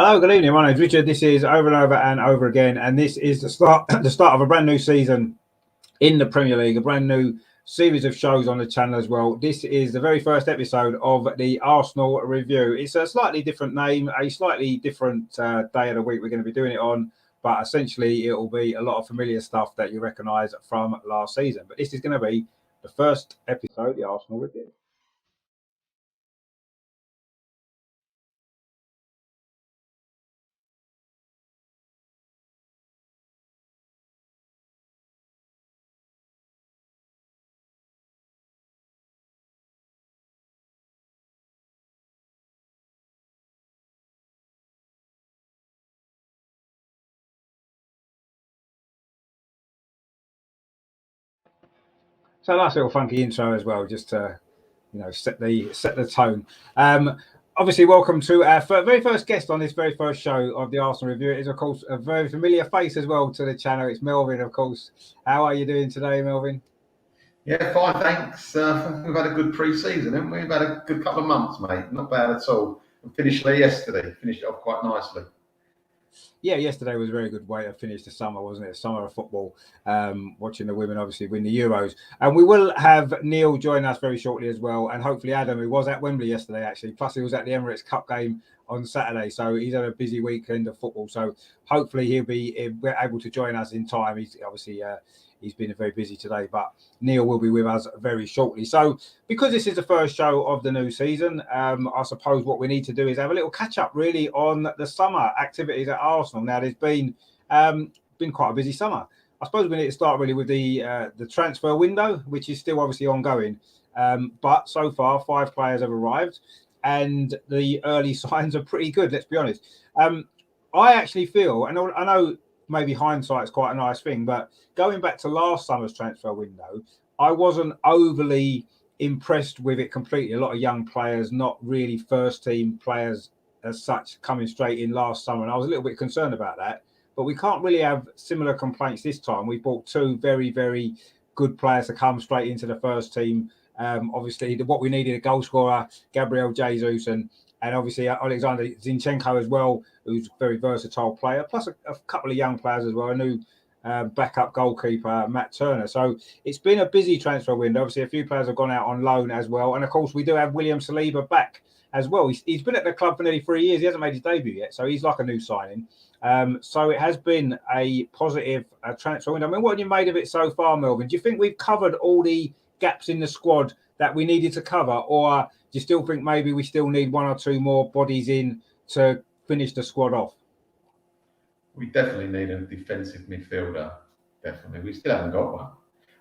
Hello, good evening. My name is Richard. This is Over and Over and Over Again, and this is the start of a brand new season in the Premier League, a brand new series of shows on the channel as well. This is the very first episode of the Arsenal Review. It's a slightly different name, a slightly different day of the week we're going to be doing it on, but essentially it will be a lot of familiar stuff that you recognise from last season. But this is going to be the first episode of the Arsenal Review. So a nice little funky intro as well, just to set the tone. Obviously, welcome to our very first guest on this very first show of the Arsenal Review. It is, of course, a very familiar face as well to the channel. It's Melvin, of course. How are you doing today, Melvin? Yeah, fine, thanks. We've had a good pre-season, haven't we? We've had a good couple of months, mate. Not bad at all. We finished there yesterday. Finished it off quite nicely. Yeah, yesterday was a very good way to finish the summer, wasn't it? Summer of football, watching the women obviously win the Euros. And we will have Neil join us very shortly as well. And hopefully Adam, who was at Wembley yesterday, actually. Plus he was at the Emirates Cup game on Saturday. So he's had a busy weekend of football. So hopefully he'll be able to join us in time. He's obviously... he's been very busy today, but Neil will be with us very shortly. So because this is the first show of the new season, I suppose what we need to do is have a little catch up really on the summer activities at Arsenal. Now, there's been quite a busy summer. I suppose we need to start really with the transfer window, which is still obviously ongoing. But so far, 5 players have arrived and the early signs are pretty good, let's be honest. I actually feel, and I know maybe hindsight's quite a nice thing, but going back to last summer's transfer window, I wasn't overly impressed with it completely. A lot of young players, not really first team players as such, coming straight in last summer, and I was a little bit concerned about that. But we can't really have similar complaints this time. We bought 2 very, very good players to come straight into the first team. Obviously, what we needed, a goal scorer, Gabriel Jesus, and obviously Alexander Zinchenko as well, who's a very versatile player, plus a couple of young players as well, a new backup goalkeeper, Matt Turner. So it's been a busy transfer window. Obviously, a few players have gone out on loan as well. And, of course, we do have William Saliba back as well. He's been at the club for nearly 3 years. He hasn't made his debut yet, so he's like a new signing. So it has been a positive transfer window. I mean, what have you made of it so far, Melvin? Do you think we've covered all the gaps in the squad that we needed to cover, or do you still think maybe we still need 1 or 2 more bodies in to finish the squad off? We definitely need a defensive midfielder. Definitely. We still haven't got one.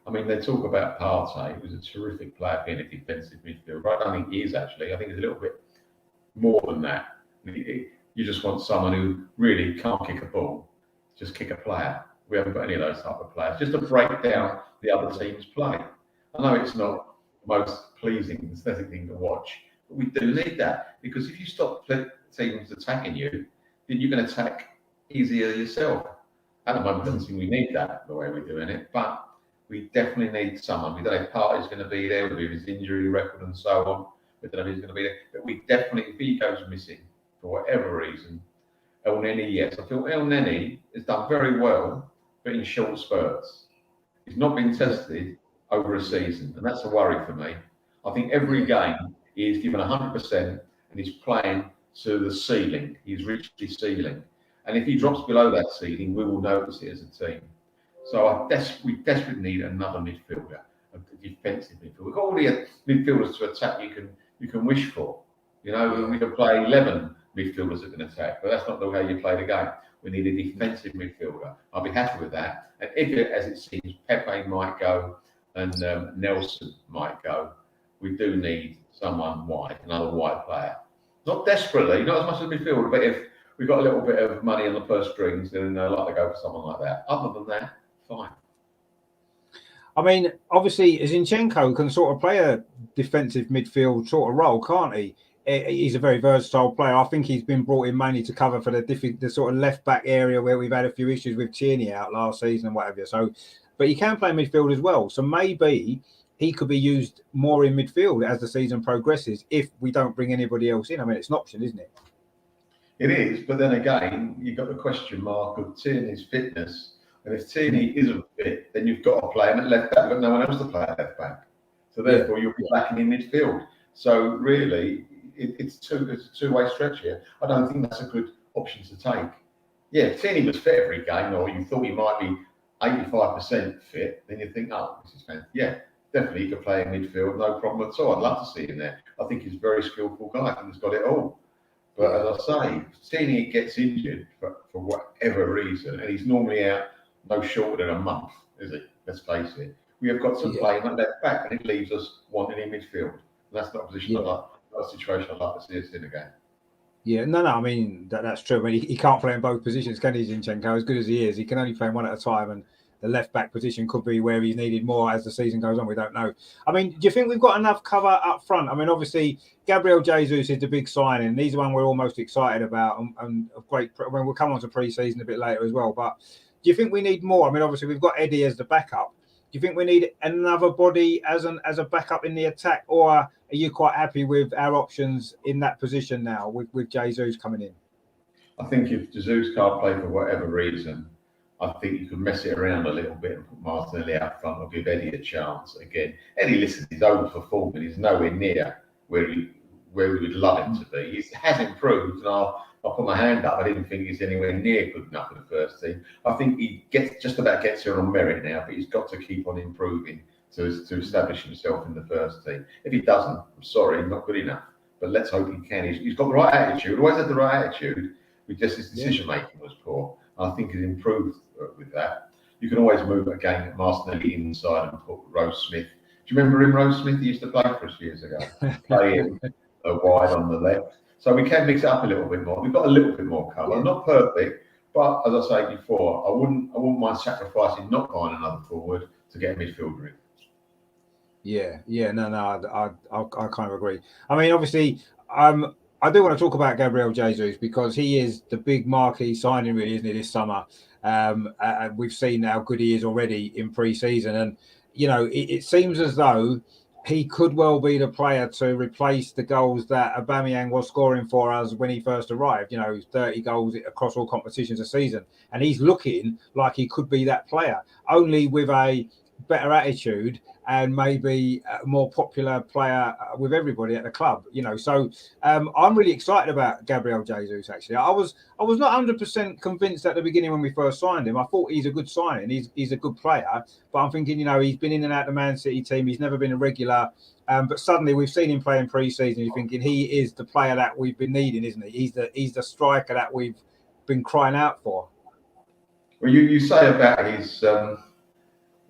I mean, they talk about Partey. He was a terrific player being a defensive midfielder. I don't think he is, actually. I think he's a little bit more than that. You just want someone who really can't kick a ball, just kick a player. We haven't got any of those type of players. Just to break down the other team's play. I know it's not the most pleasing aesthetic thing to watch, but we do need that, because if you stop teams attacking you, then you can attack easier yourself. At the moment, I don't think we need that the way we're doing it, but we definitely need someone. We don't know if Partey's going to be there with his injury record and so on. We don't know if he's going to be there, but we definitely, if he goes missing for whatever reason, Elneny, yes, I feel Elneny has done very well, but in short spurts. He's not been tested over a season, and that's a worry for me. I think every game he's given 100% and he's playing to the ceiling. He's reached his ceiling. And if he drops below that ceiling, we will notice it as a team. So we desperately need another midfielder, a defensive midfielder. We've got all the midfielders to attack you can wish for. You know, we can play 11 midfielders that can attack, but that's not the way you play the game. We need a defensive midfielder. I'll be happy with that. And if it, as it seems, Pepe might go and Nelson might go, we do need someone wide, another wide player. Not desperately, not as much as midfielder, but if we've got a little bit of money on the purse strings, then I'd like to go for someone like that. Other than that, fine. I mean, obviously, Zinchenko can sort of play a defensive midfield sort of role, can't he? He's a very versatile player. I think he's been brought in mainly to cover for the sort of left back area where we've had a few issues with Tierney out last season and whatever. So, but he can play midfield as well. So maybe he could be used more in midfield as the season progresses if we don't bring anybody else in. I mean, it's an option, isn't it? It is, but then again, you've got the question mark of Tierney's fitness. And if Tierney isn't fit, then you've got to play him at left back. You've got no one else to play at left back. So therefore, you'll be lacking in midfield. So really, it's a two-way stretch here. I don't think that's a good option to take. Yeah, if Tierney was fit every game, or you thought he might be 85% fit, then you think, oh, this is fantastic. Yeah, definitely he could play in midfield, no problem at all. I'd love to see him there. I think he's a very skillful guy. I think he's got it all. But as I say, Tierney gets injured for whatever reason, and he's normally out no shorter than a month, is it? Let's face it. We have got to play him at left back, and it leaves us wanting in midfield. And that's not a position not a situation I'd like to see us in again. Yeah, no, I mean that's true. I mean he can't play in both positions, can he, Zinchenko? As good as he is, he can only play one at a time, and the left back position could be where he's needed more as the season goes on. We don't know. I mean, do you think we've got enough cover up front? I mean, obviously Gabriel Jesus is the big signing. He's the one we're almost excited about, and a great. When we'll come on to pre-season a bit later as well. But do you think we need more? I mean, obviously we've got Eddie as the backup. Do you think we need another body as a backup in the attack, or are you quite happy with our options in that position now with Jesus coming in? I think if Jesus can't play for whatever reason, I think you could mess it around a little bit and put Martinelli out front or give Eddie a chance again. Eddie, listen, he's overperforming. He's nowhere near where we would love him to be. He has improved, and I'll put my hand up. I didn't think he's anywhere near good enough for the first team. I think he just about gets here on merit now, but he's got to keep on improving to establish himself in the first team. If he doesn't, I'm sorry, not good enough. But let's hope he can. He's got the right attitude. Always had the right attitude. With just his decision making was poor. I think he's improved with that. You can always move again Martinelli inside and put Rose Smith. Do you remember him, Rose Smith? He used to play for us years ago. Play him wide on the left. So we can mix it up a little bit more. We've got a little bit more cover. Not perfect, but as I say before, I wouldn't mind sacrificing not buying another forward to get a midfielder in. Yeah, no, I kind of agree. I mean, obviously, I do want to talk about Gabriel Jesus because he is the big marquee signing, really, isn't he, this summer? We've seen how good he is already in pre-season, and you know, it seems as though he could well be the player to replace the goals that Aubameyang was scoring for us when he first arrived. You know, 30 goals across all competitions a season, and he's looking like he could be that player, only with a better attitude and maybe a more popular player with everybody at the club, you know. So I'm really excited about Gabriel Jesus. Actually, I was not 100% convinced at the beginning when we first signed him. I thought he's a good signing. He's a good player, but I'm thinking, you know, he's been in and out of the Man City team. He's never been a regular, but suddenly we've seen him play in pre-season. You're thinking he is the player that we've been needing, isn't he? He's the striker that we've been crying out for. Well, you say about his.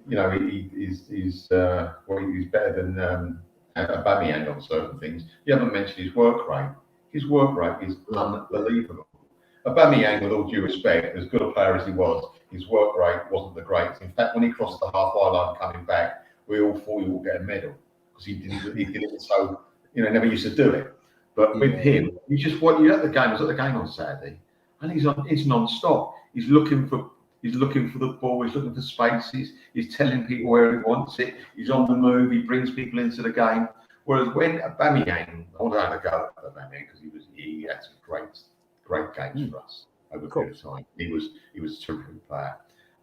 You know, he's better than Aubameyang on certain things. You haven't mentioned his work rate. His work rate is unbelievable. Aubameyang, with all due respect, as good a player as he was, his work rate wasn't the greatest. In fact, when he crossed the halfway line coming back, we all thought he would get a medal because he did it so, you know, never used to do it. But with him, you just what you at the game. I was at the game on Saturday, and he's non-stop. He's looking for the ball. He's looking for spaces. He's telling people where he wants it. He's on the move. He brings people into the game. Whereas when Aubameyang, I want to have a go at Aubameyang because he had some great games for us over a period of time. He was a terrific player.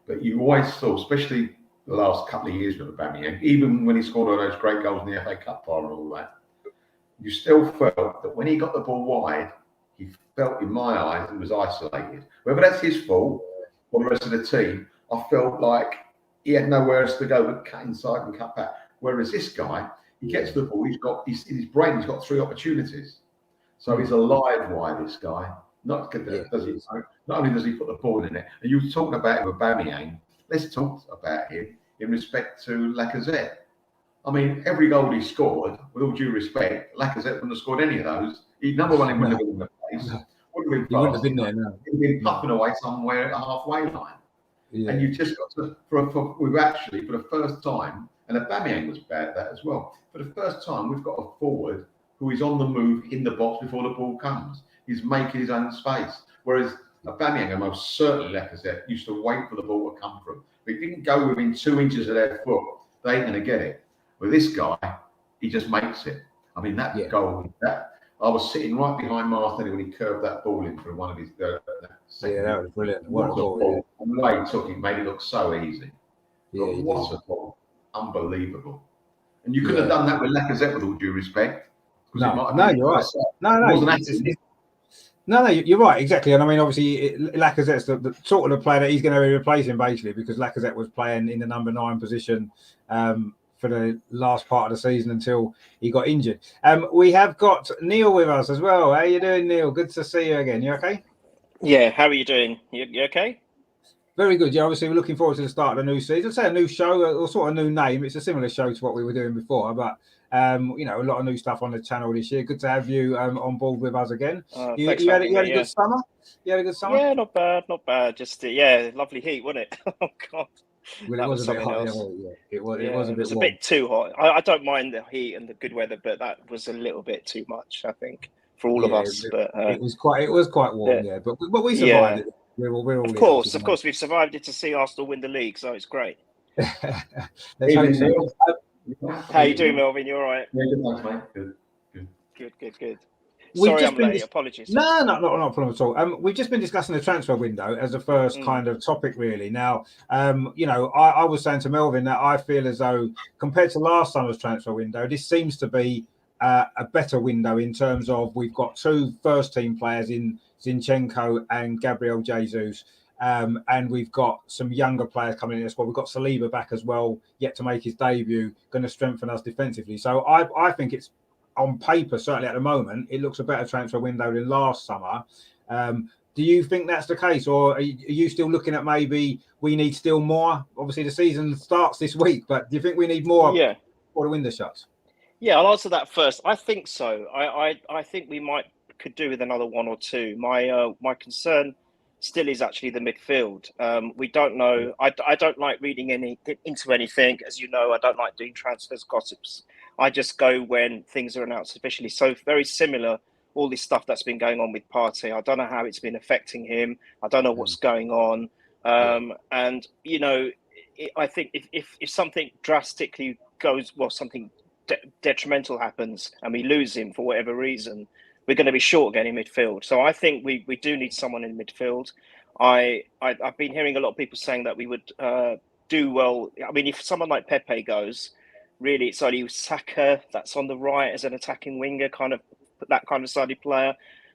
But you always thought, especially the last couple of years with Aubameyang, even when he scored all those great goals in the FA Cup final and all that, you still felt that when he got the ball wide, he felt, in my eyes, he was isolated. Whether that's his fault or the rest of the team, I felt like he had nowhere else to go but cut inside and cut back. Whereas this guy, he gets the ball, in his brain, he's got 3 opportunities. So he's alive wide, this guy. Not only does he put the ball in it, and you were talking about Aubameyang, let's talk about him in respect to Lacazette. I mean, every goal he scored, with all due respect, Lacazette wouldn't have scored any of those. Number one, he wouldn't have been in the place. Wouldn't have been there. No. He'd been puffing away somewhere at the halfway line. Yeah. And you just got to, we've actually, for the first time, and Aubameyang was bad at that as well. For the first time, we've got a forward who is on the move in the box before the ball comes. He's making his own space. Whereas Aubameyang, and most certainly Lacazette, used to wait for the ball to come from. If he didn't go within 2 inches of their foot, they ain't going to get it. With this guy, he just makes it. I mean, that goal, I was sitting right behind Martinelli when he curved that ball in for one of his That was brilliant. What a Ball, ball. And the way he took it made it look so easy. Yeah, But he what did. a ball. Unbelievable. And you couldn't have done that with Lacazette, with all due respect. No, you're right. No, you're right, exactly. And I mean, obviously, Lacazette's the sort of the player that he's going to be replacing, basically, because Lacazette was playing in the number 9 position for the last part of the season until he got injured. We have got Neil with us as well. How are you doing, Neil? Good to see you again. You okay? Yeah, how are you doing? You okay? Very good. Yeah, obviously, we're looking forward to the start of the new season. I'd say a new show, or sort of new name. It's a similar show to what we were doing before, but a lot of new stuff on the channel this year. Good to have you on board with us again. You had a good summer? You had a good summer? Yeah, not bad. Just lovely heat, wasn't it? Oh God. Well, it was a bit hot. It was a bit too hot. I don't mind the heat and the good weather, but that was a little bit too much, I think, for all of us. But it was quite warm, yeah. But we survived it. We're all of course, we've survived it to see Arsenal win the league, so it's great. How you doing, Melvin? You all right? Yeah, good, thanks, mate. Good. Sorry, I'm late. Apologies. No, not a problem at all. We've just been discussing the transfer window as the first kind of topic, really. Now, I was saying to Melvin that I feel as though, compared to last summer's transfer window, this seems to be a better window in terms of we've got 2 first-team players in Zinchenko and Gabriel Jesus. And we've got some younger players coming in as well. We've got Saliba back as well, yet to make his debut, going to strengthen us defensively. So I think it's, on paper, certainly at the moment, it looks a better transfer window than last summer. Do you think that's the case, or are you still looking at maybe we need still more? Obviously, the season starts this week, but do you think we need more before the window shuts? Yeah, I'll answer that first. I think so. I think we could do with another 1 or 2. My concern still is actually the midfield. We don't know. I don't like reading into anything. As you know, I don't like doing transfers gossips. I just go when things are announced officially. So very similar, all this stuff that's been going on with Partey. I don't know how it's been affecting him. I don't know what's going on. And, I think if something drastically goes, something detrimental happens and we lose him for whatever reason, we're going to be short again in midfield. So I think we do need someone in midfield. I've been hearing a lot of people saying that we would do well. I mean, if someone like Pepe goes, really, it's only Saka that's on the right as an attacking winger, that kind of sided player.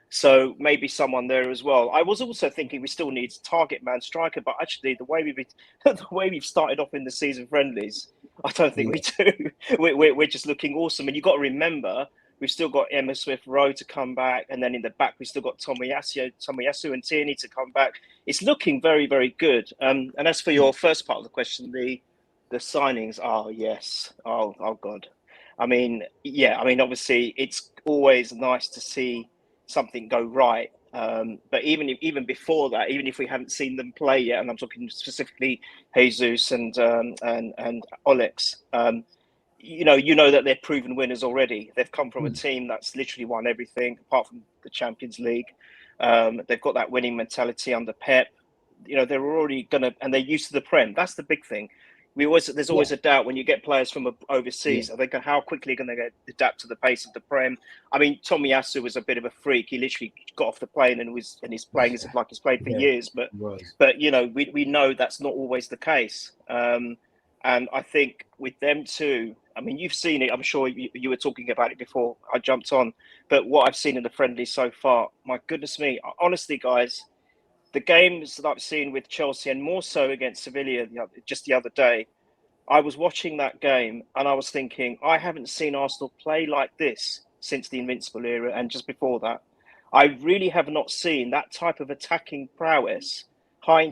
So maybe someone there as well. I was also thinking we still need target man striker, but actually the way we've started off in the season friendlies, I don't think we do. We're just looking awesome, and you've got to remember we've still got Emma Smith-Rowe to come back, and then in the back we've still got Tomiyasu and Tierney to come back. It's looking very, very good. And as for your first part of the question, the signings, oh God. I mean, obviously it's always nice to see something go right. But even before that, even if we haven't seen them play yet, and I'm talking specifically Jesus and Olex, you know that they're proven winners already. They've come from a team that's literally won everything apart from the Champions League. They've got that winning mentality under Pep. They're already gonna, and they're used to the Prem. That's the big thing. There's always a doubt when you get players from overseas. How quickly can they adapt to the pace of the Prem? I mean, Tomiyasu was a bit of a freak. He literally got off the plane and he's playing as if like he's played for years. But we know that's not always the case. And I think with them too, I mean, you've seen it. I'm sure you were talking about it before I jumped on. But what I've seen in the friendly so far, my goodness me, honestly, guys, the games that I've seen with Chelsea and more so against Sevilla just the other day, I was watching that game and I was thinking, I haven't seen Arsenal play like this since the Invincible era and just before that. I really have not seen that type of attacking prowess, high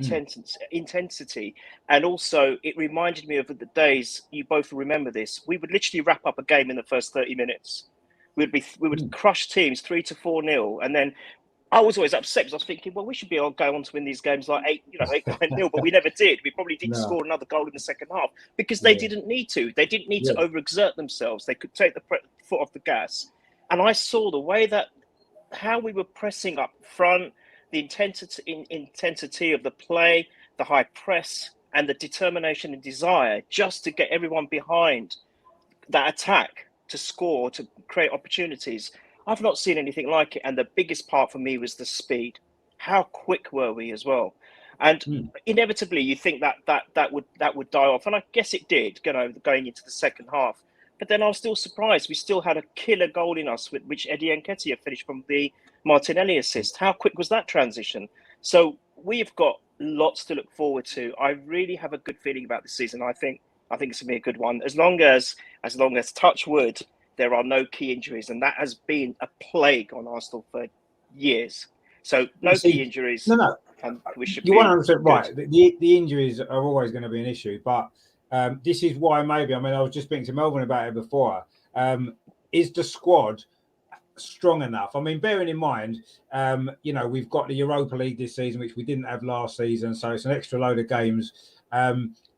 intensity. And also it reminded me of the days, you both remember this, we would literally wrap up a game in the first 30 minutes. We would crush teams 3-4-0, and then I was always upset because I was thinking, well, we should be able to go on to win these games like 8-9-0, but we never did. We probably didn't score another goal in the second half because they didn't need to. They didn't need to overexert themselves. They could take the foot off the gas. And I saw the way how we were pressing up front, the intensity of the play, the high press, and the determination and desire just to get everyone behind that attack to score, to create opportunities. I've not seen anything like it. And the biggest part for me was the speed. How quick were we as well? And inevitably, you think that would die off, and I guess it did. Going into the second half, but then I was still surprised. We still had a killer goal in us, which Eddie Nketiah finished from the Martinelli assist. How quick was that transition? So we've got lots to look forward to. I really have a good feeling about this season. I think it's going to be a good one. As long as touch wood, there are no key injuries, and that has been a plague on Arsenal for years. So no key injuries. No. And we should You're 100% good. right. The injuries are always going to be an issue, but this is why maybe. I mean, I was just speaking to Melvin about it before. Is the squad strong enough? I mean, bearing in mind, we've got the Europa League this season, which we didn't have last season, so it's an extra load of games.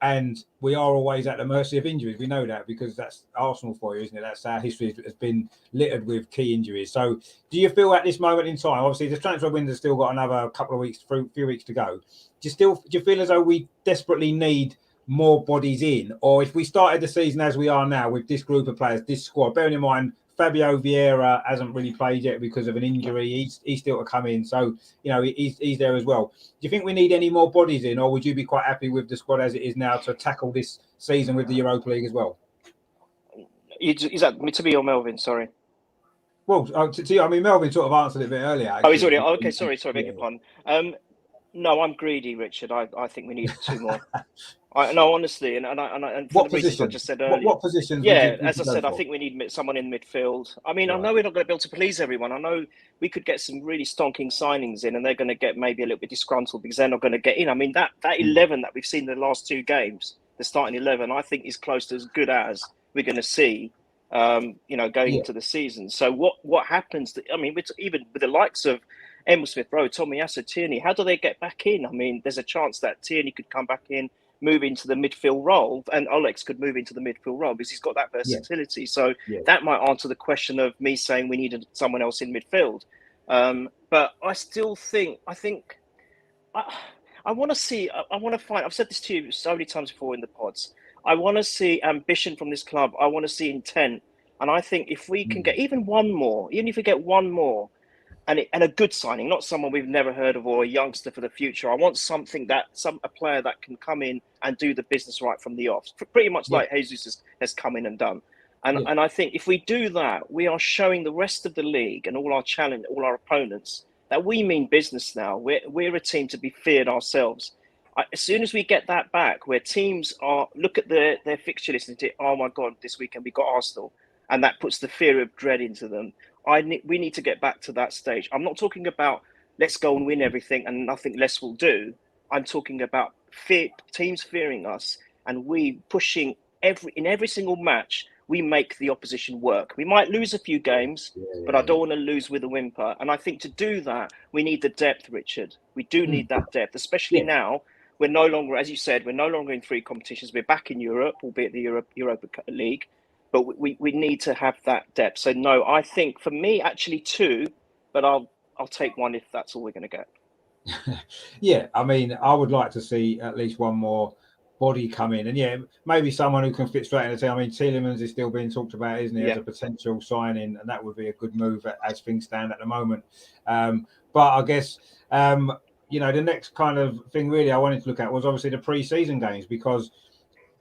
And we are always at the mercy of injuries. We know that because that's Arsenal for you, isn't it? That's our history has been littered with key injuries. So do you feel at this moment in time, obviously the transfer window's still got another couple of weeks, few weeks to go. Do you feel as though we desperately need more bodies in? Or if we started the season as we are now with this group of players, this squad, bearing in mind Fabio Vieira hasn't really played yet because of an injury. He's still to come in. So, he's there as well. Do you think we need any more bodies in, or would you be quite happy with the squad as it is now to tackle this season with the Europa League as well? Is that to me or Melvin? Sorry. Well, to you, I mean, Melvin sort of answered it a bit earlier. Actually. Oh, he's already... okay, sorry, beg your pardon. No, I'm greedy, Richard. I think we need 2 more. No, honestly, and for the reasons I just said earlier. What positions? Yeah, as I said, I think we need someone in midfield. I mean, right. I know we're not going to be able to please everyone. I know we could get some really stonking signings in, and they're going to get maybe a little bit disgruntled because they're not going to get in. I mean, that 11 that we've seen in the last 2 games, the starting 11, I think is close to as good as we're going to see. Going into the season. So what happens? Even with the likes of Emil Smith-Rowe, Tomiyasu, Tierney, how do they get back in? I mean, there's a chance that Tierney could come back in, move into the midfield role, and Alex could move into the midfield role because he's got that versatility. So that might answer the question of me saying we needed someone else in midfield. But I still think, I want to see, I want to find, I've said this to you so many times before in the pods, I want to see ambition from this club. I want to see intent. And I think if we can get even one more, even if we get one more, and a good signing, not someone we've never heard of or a youngster for the future. I want something a player that can come in and do the business right from the off, pretty much like Jesus has come in and done. And I think if we do that, we are showing the rest of the league and all our opponents that we mean business now. We're a team to be feared ourselves. As soon as we get that back, where teams look at their fixture list and think, oh my God, this weekend we got Arsenal, and that puts the fear of dread into them. We need to get back to that stage. I'm not talking about let's go and win everything and nothing less will do. I'm talking about teams fearing us and we pushing in every single match. We make the opposition work. We might lose a few games, but I don't want to lose with a whimper. And I think to do that, we need the depth, Richard. We do need that depth, especially now. We're no longer, as you said, we're no longer in 3 competitions. We're back in Europe, albeit the Europa League. But we need to have that depth. So no, I think for me actually 2, but I'll take 1 if that's all we're going to get. I mean, I would like to see at least one more body come in, and maybe someone who can fit straight in the team. I mean, Tielemans is still being talked about, isn't he, as a potential signing, and that would be a good move as things stand at the moment. But I guess the next kind of thing really I wanted to look at was obviously the pre-season games, because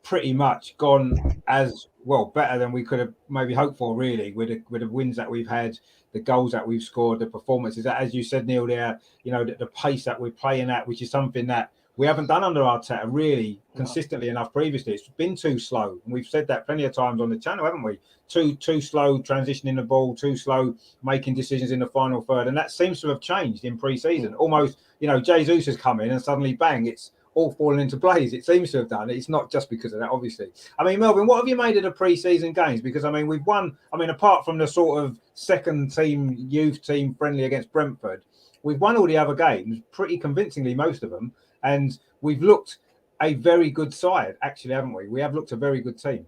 pretty much gone as well, better than we could have maybe hoped for, really, with the wins that we've had, the goals that we've scored, the performances that, as you said, Neil, there, the pace that we're playing at, which is something that we haven't done under Arteta really consistently enough previously. It's been too slow, and we've said that plenty of times on the channel, haven't we? Too slow transitioning the ball, too slow making decisions in the final third, and that seems to have changed in pre-season. Almost, Jesus has come in and suddenly bang, it's all falling into place. It seems to have done. It's not just because of that, obviously. I mean, Melvin, what have you made of the pre-season games? Because, I mean, we've won, apart from the sort of second team, youth team friendly against Brentford, we've won all the other games pretty convincingly, most of them. And we've looked a very good side, actually, haven't we? We have looked a very good team.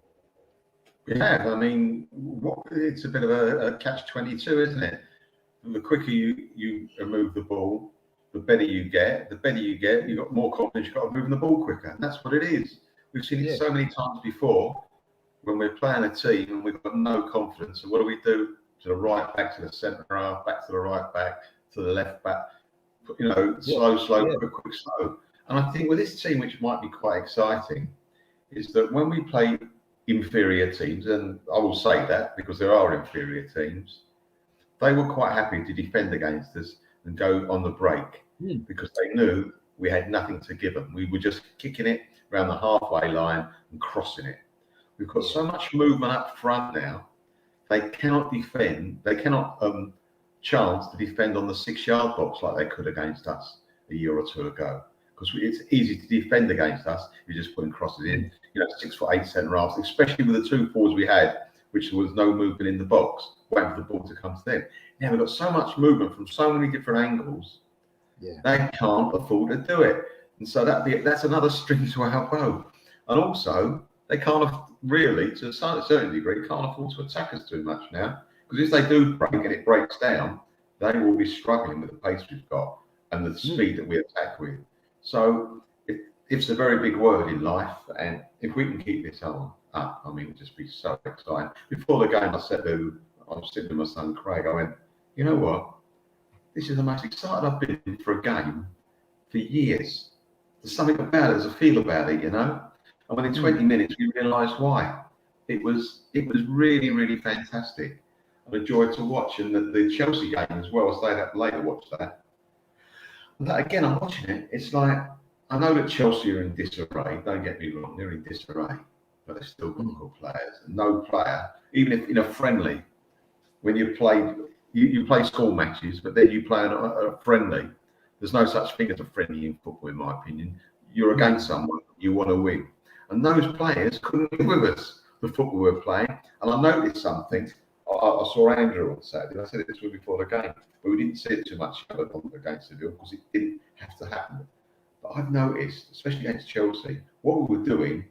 We have. I mean, it's a bit of a catch-22, isn't it? The quicker you remove the ball, the better you get. The better you get, you've got more confidence, you've got to move the ball quicker. And that's what it is. We've seen it so many times before when we're playing a team and we've got no confidence. And what do? to the right back, to the centre half, back to the right back, to the left back. Slow, quick, slow. And I think with this team, which might be quite exciting, is that when we play inferior teams, and I will say that because there are inferior teams, they were quite happy to defend against us and go on the break because they knew we had nothing to give them. We were just kicking it around the halfway line and crossing it. We've got so much movement up front now, they cannot defend, they cannot chance to defend on the 6-yard box like they could against us a year or two ago. Because it's easy to defend against us. You're just putting crosses in, 6'8" centre halves, especially with the 2 forwards we had, which was no movement in the box, waiting for the ball to come to them. Now we've got so much movement from so many different angles, they can't afford to do it. And so that's another string to our bow. And also, they can't really, to a certain degree, can't afford to attack us too much now. Because if they do break and it breaks down, they will be struggling with the pace we've got and the speed that we attack with. So it's a very big word in life, and if we can keep this up, it'll just be so exciting. Before the game, I was sitting with my son Craig. I went, you know what? This is the most excited I've been for a game for years. There's something about it, there's a feel about it, And within 20 minutes, we realised why. It was really, really fantastic. And a joy to watch, and the Chelsea game as well. I stayed up late to watch that. Again, I'm watching it. It's like, I know that Chelsea are in disarray. Don't get me wrong, they're in disarray, but they've still got good players. And no player, even if in a friendly, when you play, you play school matches, but then you play a friendly. There's no such thing as a friendly in football, in my opinion. You're against someone, you want to win. And those players couldn't win with us, the football we were playing. And I noticed something. I saw Andrew on Saturday. I said it this week before the game, but we didn't see it too much against Seville because it didn't have to happen. But I've noticed, especially against Chelsea, what we were doing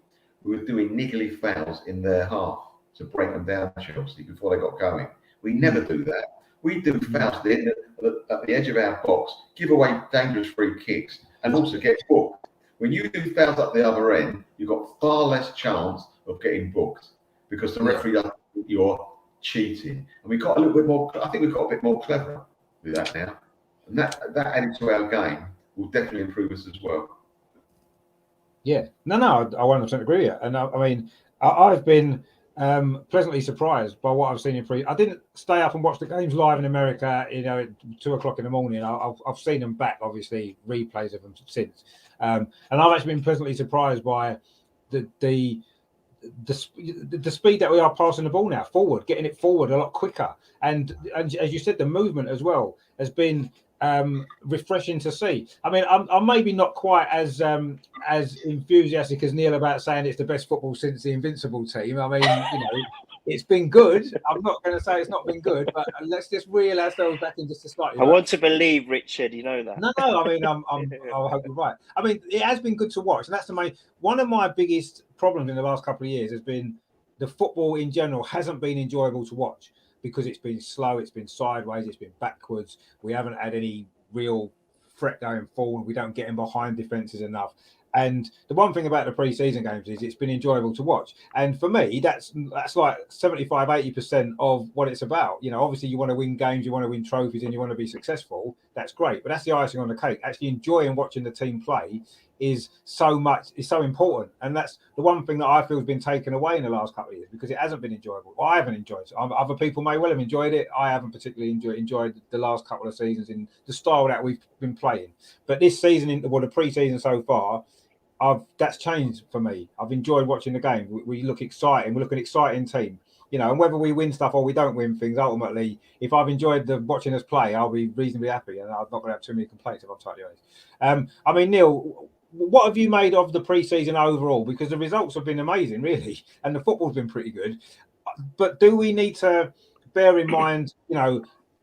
niggly fouls in their half to break them down, Chelsea, before they got going. We never do that. We do fouls at the edge of our box, give away dangerous free kicks, and also get booked. When you do fouls at the other end, you've got far less chance of getting booked because the referee doesn't think you're cheating. And we got a little bit more, I think we've got a bit more clever with that now. And that added to our game will definitely improve us as well. Yeah, no, I 100% agree with you. And I've been pleasantly surprised by what I've seen in pre. I didn't stay up and watch the games live in America, at 2:00 in the morning. I've seen them back, obviously, replays of them since. And I've actually been pleasantly surprised by the speed that we are passing the ball now forward, getting it forward a lot quicker. And as you said, the movement as well has been refreshing to see. I'm maybe not quite as enthusiastic as Neil about saying it's the best football since the Invincible team. It's been good. I'm not going to say it's not been good, but let's just reel ourselves back in just a slightly. I want to believe, Richard. You know that. No. I hope you're right. It has been good to watch, and that's one of my biggest problems in the last couple of years has been the football in general hasn't been enjoyable to watch because it's been slow, it's been sideways, it's been backwards. We haven't had any real threat going forward. We don't get in behind defences enough. And the one thing about the pre-season games is it's been enjoyable to watch. And for me, that's like 75-80% of what it's about. Obviously you want to win games, you want to win trophies, and you want to be successful. That's great. But that's the icing on the cake. Actually enjoying watching the team play is so important. And that's the one thing that I feel has been taken away in the last couple of years because it hasn't been enjoyable. Well, I haven't enjoyed it. Other people may well have enjoyed it. I haven't particularly enjoyed the last couple of seasons in the style that we've been playing. But this season, the pre-season so far, that's changed for me. I've enjoyed watching the game. We look exciting. We look an exciting team. And whether we win stuff or we don't win things, ultimately, if I've enjoyed watching us play, I'll be reasonably happy, and I'm not going to have too many complaints if I'm totally honest. Neil, what have you made of the pre-season overall? Because the results have been amazing, really, and the football's been pretty good. But do we need to bear in mind,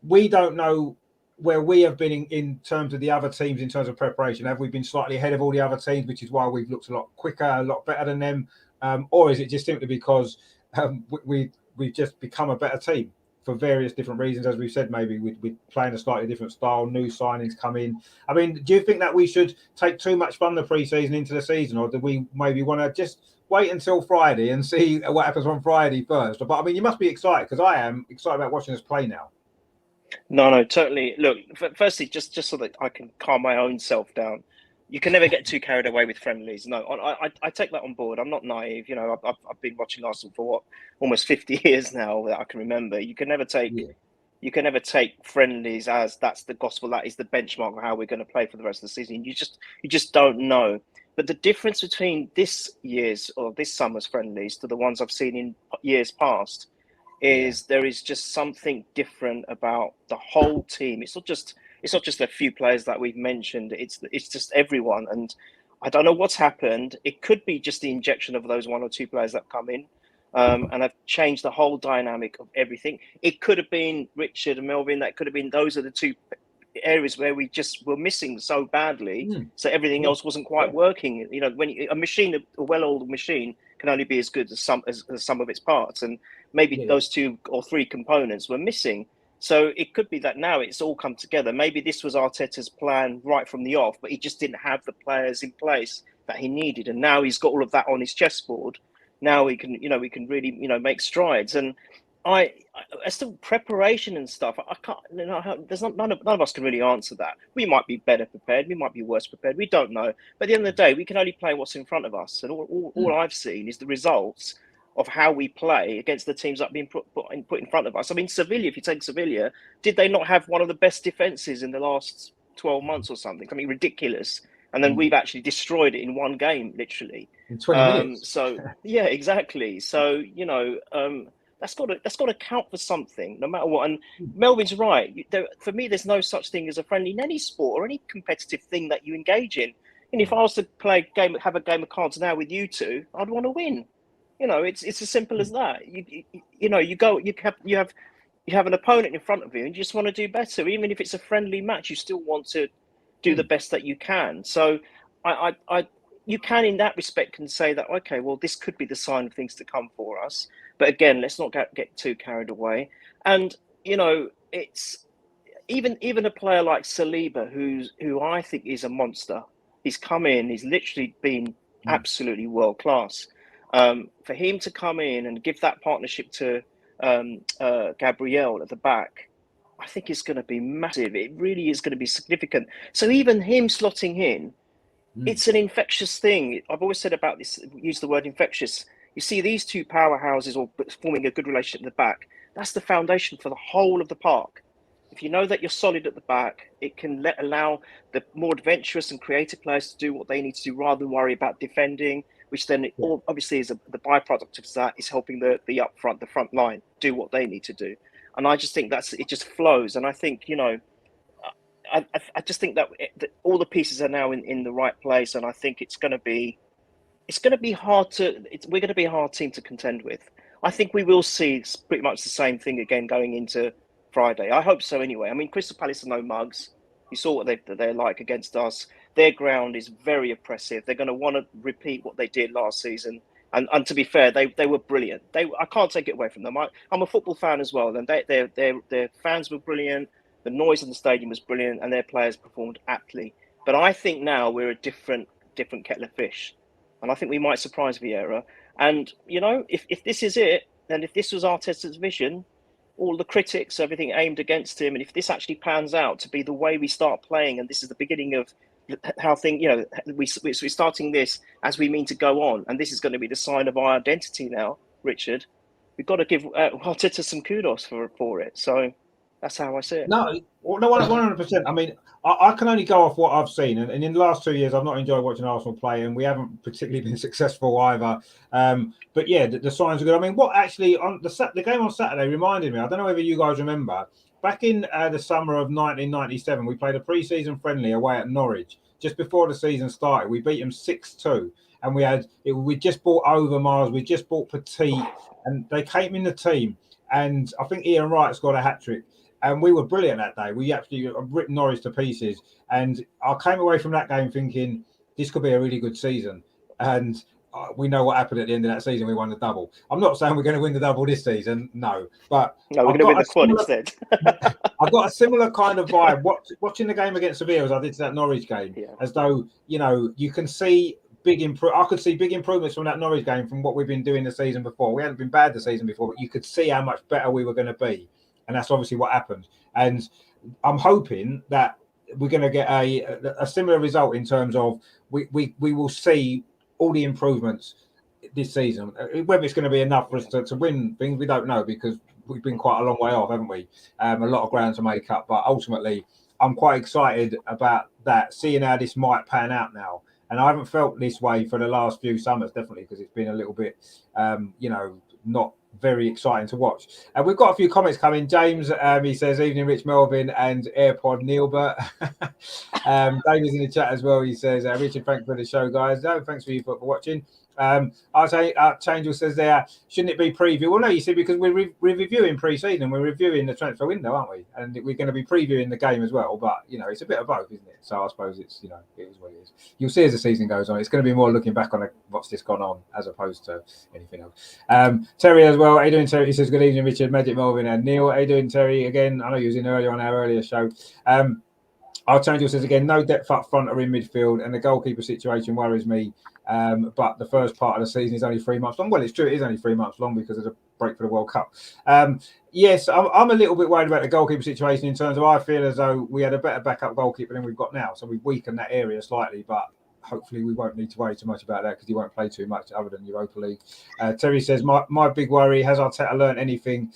we don't know where we have been in terms of the other teams, in terms of preparation? Have we been slightly ahead of all the other teams, which is why we've looked a lot quicker, a lot better than them? Or is it just simply because we've just become a better team for various different reasons, as we've said, maybe with playing a slightly different style, new signings come in. I mean, do you think that we should take too much from the pre-season into the season, or do we maybe want to just wait until Friday and see what happens on Friday first? But I mean, you must be excited, because I am excited about watching us play now. No, totally. Look, firstly, just so that I can calm my own self down, you can never get too carried away with friendlies. No, I take that on board. I'm not naive. You know, I've been watching Arsenal for almost 50 years now that I can remember. You can never take friendlies as that's the gospel. That is the benchmark of how we're going to play for the rest of the season. You just don't know. But the difference between this year's or this summer's friendlies to the ones I've seen in years past is there is just something different about the whole team. It's not just a few players that we've mentioned. It's just everyone. And I don't know what's happened. It could be just the injection of those one or two players that come in and have changed the whole dynamic of everything. It could have been Richard and Melvin. That could have been, those are the two areas where we just were missing so badly. So everything else wasn't quite working. You know, when a well-oiled machine can only be as good as some of its parts. And maybe those two or three components were missing. So it could be that now it's all come together. Maybe this was Arteta's plan right from the off, but he just didn't have the players in place that he needed. And now he's got all of that on his chessboard. Now we can really, make strides. And as to preparation and stuff, I can't, none of us can really answer that. We might be better prepared. We might be worse prepared. We don't know. But at the end of the day, we can only play what's in front of us. And all I've seen is the results of how we play against the teams that have been put in front of us. I mean, Sevilla, if you take Sevilla, did they not have one of the best defences in the last 12 months or something? I mean, ridiculous. And then we've actually destroyed it in one game, literally. In 20 minutes. So, yeah, exactly. So, that's got to count for something, no matter what. And Melvin's right. For me, there's no such thing as a friendly in any sport or any competitive thing that you engage in. And if I was to have a game of cards now with you two, I'd want to win. It's as simple as that. You have an opponent in front of you, and you just want to do better. Even if it's a friendly match, you still want to do the best that you can. So, you can, in that respect, can say that, okay, well, this could be the sign of things to come for us. But again, let's not get too carried away. And it's even a player like Saliba, who I think is a monster. He's come in. He's literally been absolutely world class. For him to come in and give that partnership to Gabriel at the back, I think it's going to be massive. It really is going to be significant. So even him slotting in, it's an infectious thing. I've always said about this, use the word infectious. You see these two powerhouses all forming a good relationship at the back. That's the foundation for the whole of the park. If you know that you're solid at the back, it can allow the more adventurous and creative players to do what they need to do rather than worry about defending, which then obviously is the byproduct of that is helping the front line do what they need to do. And I just think it just flows. And I think, I just think that all the pieces are now in the right place. And I think we're going to be a hard team to contend with. I think we will see pretty much the same thing again going into Friday. I hope so anyway. I mean, Crystal Palace are no mugs. You saw what they're like against us. Their ground is very oppressive. They're going to want to repeat what they did last season. And to be fair, they were brilliant. I can't take it away from them. I'm a football fan as well, and their fans were brilliant. The noise in the stadium was brilliant, and their players performed aptly. But I think now we're a different kettle of fish, and I think we might surprise Vieira. And if this is it, and if this was Arteta's vision, all the critics, everything aimed against him, and if this actually pans out to be the way we start playing, and this is the beginning of how we're starting this as we mean to go on, and this is going to be the sign of our identity now, Richard. We've got to give Arteta some kudos for it. So that's how I see it. No, 100%. I mean, I can only go off what I've seen, and in the last 2 years, I've not enjoyed watching Arsenal play, and we haven't particularly been successful either. But yeah, the signs are good. I mean, what actually on the game on Saturday reminded me. I don't know whether you guys remember. Back in the summer of 1997, we played a pre-season friendly away at Norwich. Just before the season started, we beat them 6-2, and we just bought Overmars, we just bought Petit, and they came in the team, and I think Ian Wright scored a hat-trick. And we were brilliant that day. We actually ripped Norwich to pieces. And I came away from that game thinking this could be a really good season. And we know what happened at the end of that season. We won the double. I'm not saying we're going to win the double this season, no. But no, we're going to win the quad instead. I've got a similar kind of vibe. Watching the game against Sevilla as I did to that Norwich game, as though, you know, you can see I could see big improvements from that Norwich game from what we've been doing the season before. We hadn't been bad the season before, but you could see how much better we were going to be. And that's obviously what happened. And I'm hoping that we're going to get a similar result in terms of we will see all the improvements this season. Whether it's going to be enough for us to win things, we don't know, because we've been quite a long way off, haven't we? A lot of ground to make up. But ultimately, I'm quite excited about that, seeing how this might pan out now. And I haven't felt this way for the last few summers, definitely, because it's been a little bit, not very exciting to watch. And we've got a few comments coming. James, he says, evening, Rich Melvin and AirPod Neilbert. David's in the chat as well. He says, Richard, thanks for the show, guys. No, thanks for you for watching. I'll say, Changel says there, shouldn't it be preview? Well, no, you see, because we're reviewing pre-season, we're reviewing the transfer window, aren't we? And we're going to be previewing the game as well. But, you know, it's a bit of both, isn't it? So I suppose it's, you know, it is what it is. You'll see as the season goes on, it's going to be more looking back on what's just gone on as opposed to anything else. Terry as well. How you doing, Terry? He says, good evening, Richard, Magic Melvin and Neil. How you doing, Terry? Again, I know you was in earlier on our earlier show. Our Changel says again, no depth up front or in midfield, and the goalkeeper situation worries me. But the first part of the season is only 3 months long. Well, it's true, it is only 3 months long because of the break for the World Cup. Yes, I'm a little bit worried about the goalkeeper situation in terms of I feel as though we had a better backup goalkeeper than we've got now. So we've weakened that area slightly, but hopefully we won't need to worry too much about that because he won't play too much other than Europa League. Terry says, my big worry, has Arteta learned anything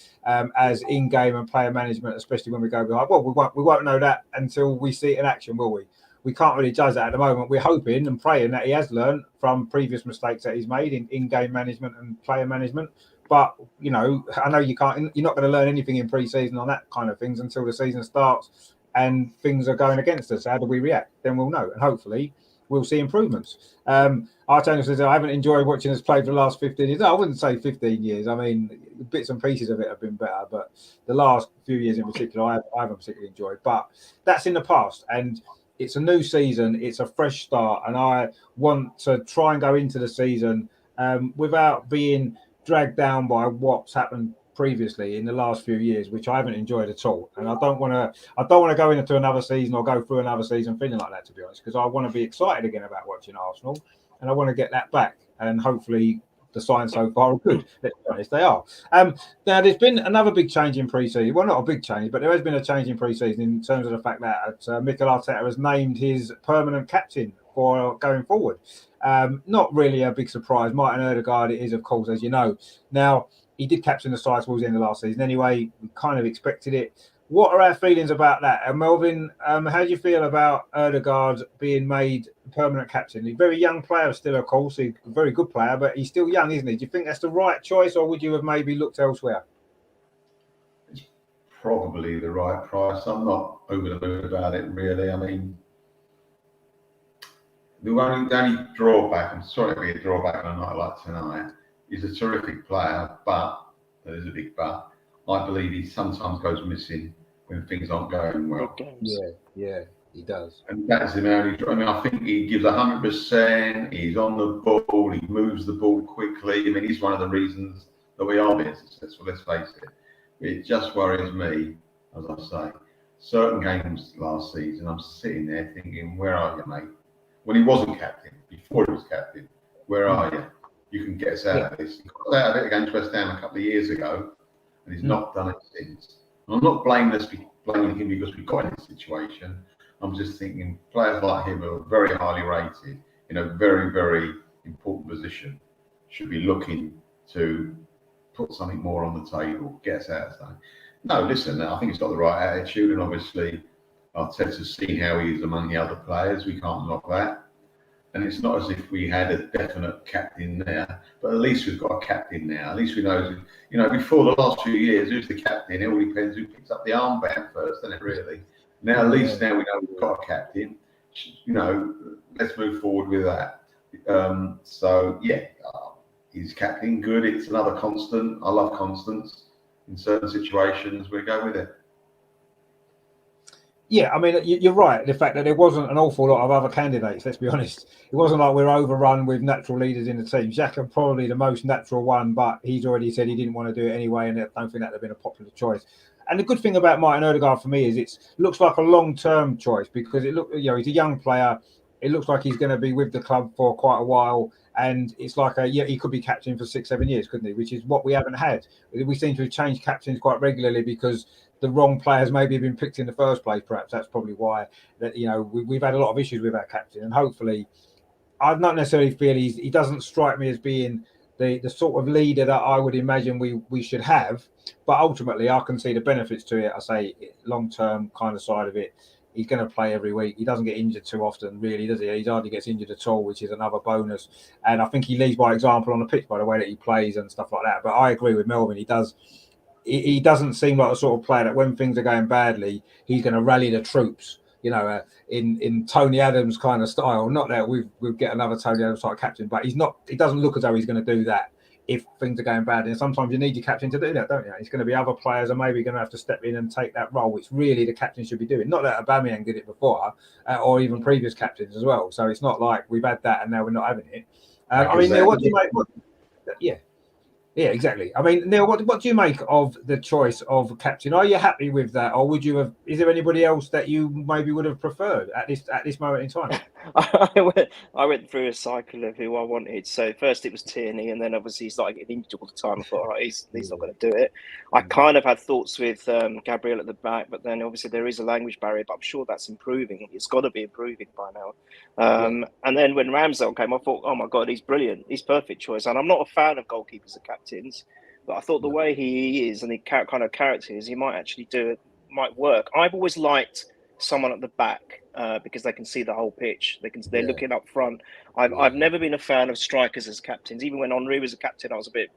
as in-game and player management, especially when we go behind? Well, we won't know that until we see it in action, will we? We can't really judge that at the moment. We're hoping and praying that he has learned from previous mistakes that he's made in game management and player management. But, you know, I know you're not going to learn anything in pre-season on that kind of things until the season starts and things are going against us. How do we react? Then we'll know. And hopefully we'll see improvements. Arteta says, I haven't enjoyed watching us play for the last 15 years. No, I wouldn't say 15 years. I mean, bits and pieces of it have been better, but the last few years in particular, I haven't particularly enjoyed. But that's in the past. And it's a new season. It's a fresh start. And I want to try and go into the season without being dragged down by what's happened previously in the last few years, which I haven't enjoyed at all. And I don't want to go into another season or go through another season feeling like that, to be honest, because I want to be excited again about watching Arsenal and I want to get that back. And hopefully the signs so far are good. Let's be honest, they are. Now, there's been another big change in pre-season. Well, not a big change, but there has been a change in pre-season in terms of the fact that Mikel Arteta has named his permanent captain for going forward. Not really a big surprise. Martin Ødegaard, it is, of course, as you know. Now, he did captain the side towards the end of last season anyway. We kind of expected it. What are our feelings about that? And Melvin, how do you feel about Ødegaard being made permanent captain? He's a very young player still, of course. He's a very good player, but he's still young, isn't he? Do you think that's the right choice, or would you have maybe looked elsewhere? It's probably the right price. I'm not over the moon about it, really. I mean, the only drawback, I'm sorry to be a drawback on a night like tonight, he's a terrific player, but there's a big but. I believe he sometimes goes missing when things aren't going well. Yeah, he does. And that's the only. I mean, I think he gives 100%. He's on the ball. He moves the ball quickly. I mean, he's one of the reasons that we are being successful. Let's face it. It just worries me, as I say. Certain games last season, I'm sitting there thinking, "Where are you, mate?" When he wasn't captain, before he was captain, where are you? You can get us out of this. He got out of it against West Ham a couple of years ago. And he's not done it since. And I'm not blaming him because we got in this situation. I'm just thinking players like him are very highly rated in a very, very important position. Should be looking to put something more on the table, get us out of something. No, listen, I think he's got the right attitude, and obviously Arteta's seen how he is among the other players. We can't knock that. And it's not as if we had a definite captain there, but at least we've got a captain now. At least we know, before the last few years, who's the captain? It all depends who picks up the armband first, doesn't it, really? Now, at least now we know we've got a captain. Let's move forward with that. He's captain, good. It's another constant. I love constants. In certain situations, we go with it. Yeah, I mean, you're right. The fact that there wasn't an awful lot of other candidates, let's be honest. It wasn't like we're overrun with natural leaders in the team. Xhaka probably the most natural one, but he's already said he didn't want to do it anyway, and I don't think that would have been a popular choice. And the good thing about Martin Odegaard for me is it looks like a long-term choice because he's a young player. It looks like he's going to be with the club for quite a while, and it's like he could be captain for 6-7 years, couldn't he? Which is what we haven't had. We seem to have changed captains quite regularly because the wrong players maybe have been picked in the first place. Perhaps that's probably why we've had a lot of issues with our captain, and hopefully, I'd not necessarily feel he doesn't strike me as being the sort of leader that I would imagine we should have. But ultimately, I can see the benefits to it. I say long term kind of side of it. He's going to play every week. He doesn't get injured too often, really, does he? He hardly gets injured at all, which is another bonus. And I think he leads by example on the pitch by the way that he plays and stuff like that. But I agree with Melvin. He doesn't seem like the sort of player that when things are going badly, he's going to rally the troops, in Tony Adams kind of style. Not that we'll get another Tony Adams type captain, but he doesn't look as though he's going to do that if things are going bad. And sometimes you need your captain to do that, don't you? It's going to be other players are maybe going to have to step in and take that role, which really the captain should be doing. Not that Aubameyang did it before, or even previous captains as well. So it's not like we've had that and now we're not having it. Neil, what do you make? Yeah, exactly. I mean, Neil, what do you make of the choice of captain? Are you happy with that, or would you have? Is there anybody else that you maybe would have preferred at this moment in time? I went through a cycle of who I wanted. So first it was Tierney, and then obviously he started getting injured all the time. I thought, right, he's not going to do it. I kind of had thoughts with Gabriel at the back, but then obviously there is a language barrier. But I'm sure that's improving. It's got to be improving by now. And then when Ramsdale came, I thought, oh my God, he's brilliant. He's perfect choice. And I'm not a fan of goalkeepers and captains, but I thought the way he is and the kind of character is, he might actually might work. I've always liked someone at the back because they can see the whole pitch. They're looking up front. I've never been a fan of strikers as captains. Even when Henry was a captain, I was a bit.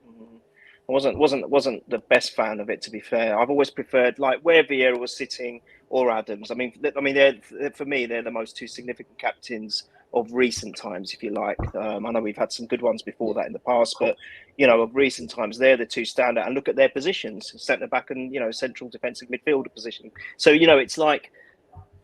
I wasn't the best fan of it, to be fair. I've always preferred like where Vieira was sitting or Adams. I mean, for me, they're the most two significant captains of recent times, if you like. I know we've had some good ones before that in the past, but of recent times, they're the two standout. And look at their positions: centre back and central defensive midfielder position. So it's like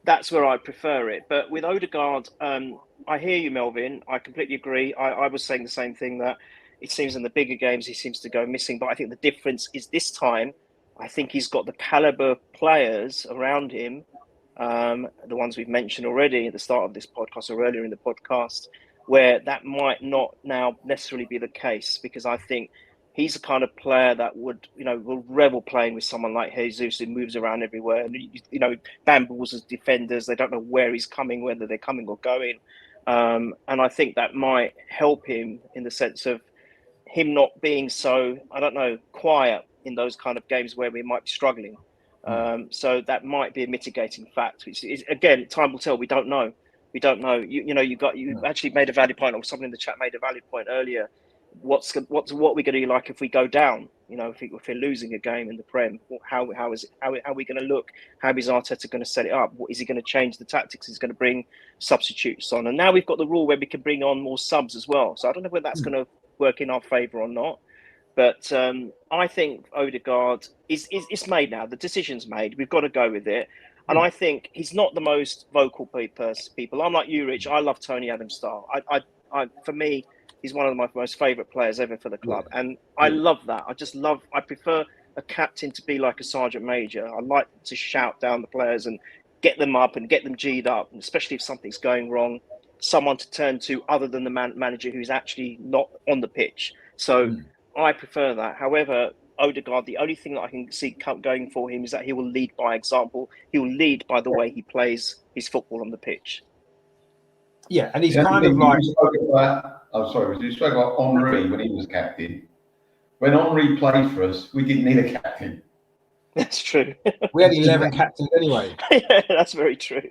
that's where I prefer it. But with Odegaard, I hear you, Melvin. I completely agree. I was saying the same thing, that it seems in the bigger games he seems to go missing. But I think the difference is this time, I think he's got the caliber players around him, the ones we've mentioned already at the start of this podcast or earlier in the podcast, where that might not now necessarily be the case, because I think he's the kind of player that will revel playing with someone like Jesus, who moves around everywhere and, bamboos as defenders. They don't know where he's coming, whether they're coming or going. And I think that might help him in the sense of him not being so, quiet in those kind of games where we might be struggling. So that might be a mitigating fact, which is, again, time will tell. We don't know. You actually made a valid point, or something in the chat made a valid point earlier. What are we going to do like if we go down? If we're losing a game in the Prem, how are we going to look? How is Arteta going to set it up? Is he going to change the tactics? He's going to bring substitutes on, and now we've got the rule where we can bring on more subs as well. So I don't know whether that's going to work in our favour or not. But I think Odegaard is made now. The decision's made. We've got to go with it. And I think he's not the most vocal people. I'm like you, Rich. I love Tony Adams' style. For me, he's one of my most favourite players ever for the club. And I love that. I prefer a captain to be like a sergeant major. I like to shout down the players and get them up and get them G'd up, and especially if something's going wrong, someone to turn to other than the manager who's actually not on the pitch. So I prefer that. However, Odegaard, the only thing that I can see going for him is that he will lead by example. He will lead by the way he plays his football on the pitch. Yeah, and he's kind of like... You spoke about Henry when he was captain. When Henry played for us, we didn't need a captain. That's true. We had 11 captains anyway. Yeah, that's very true.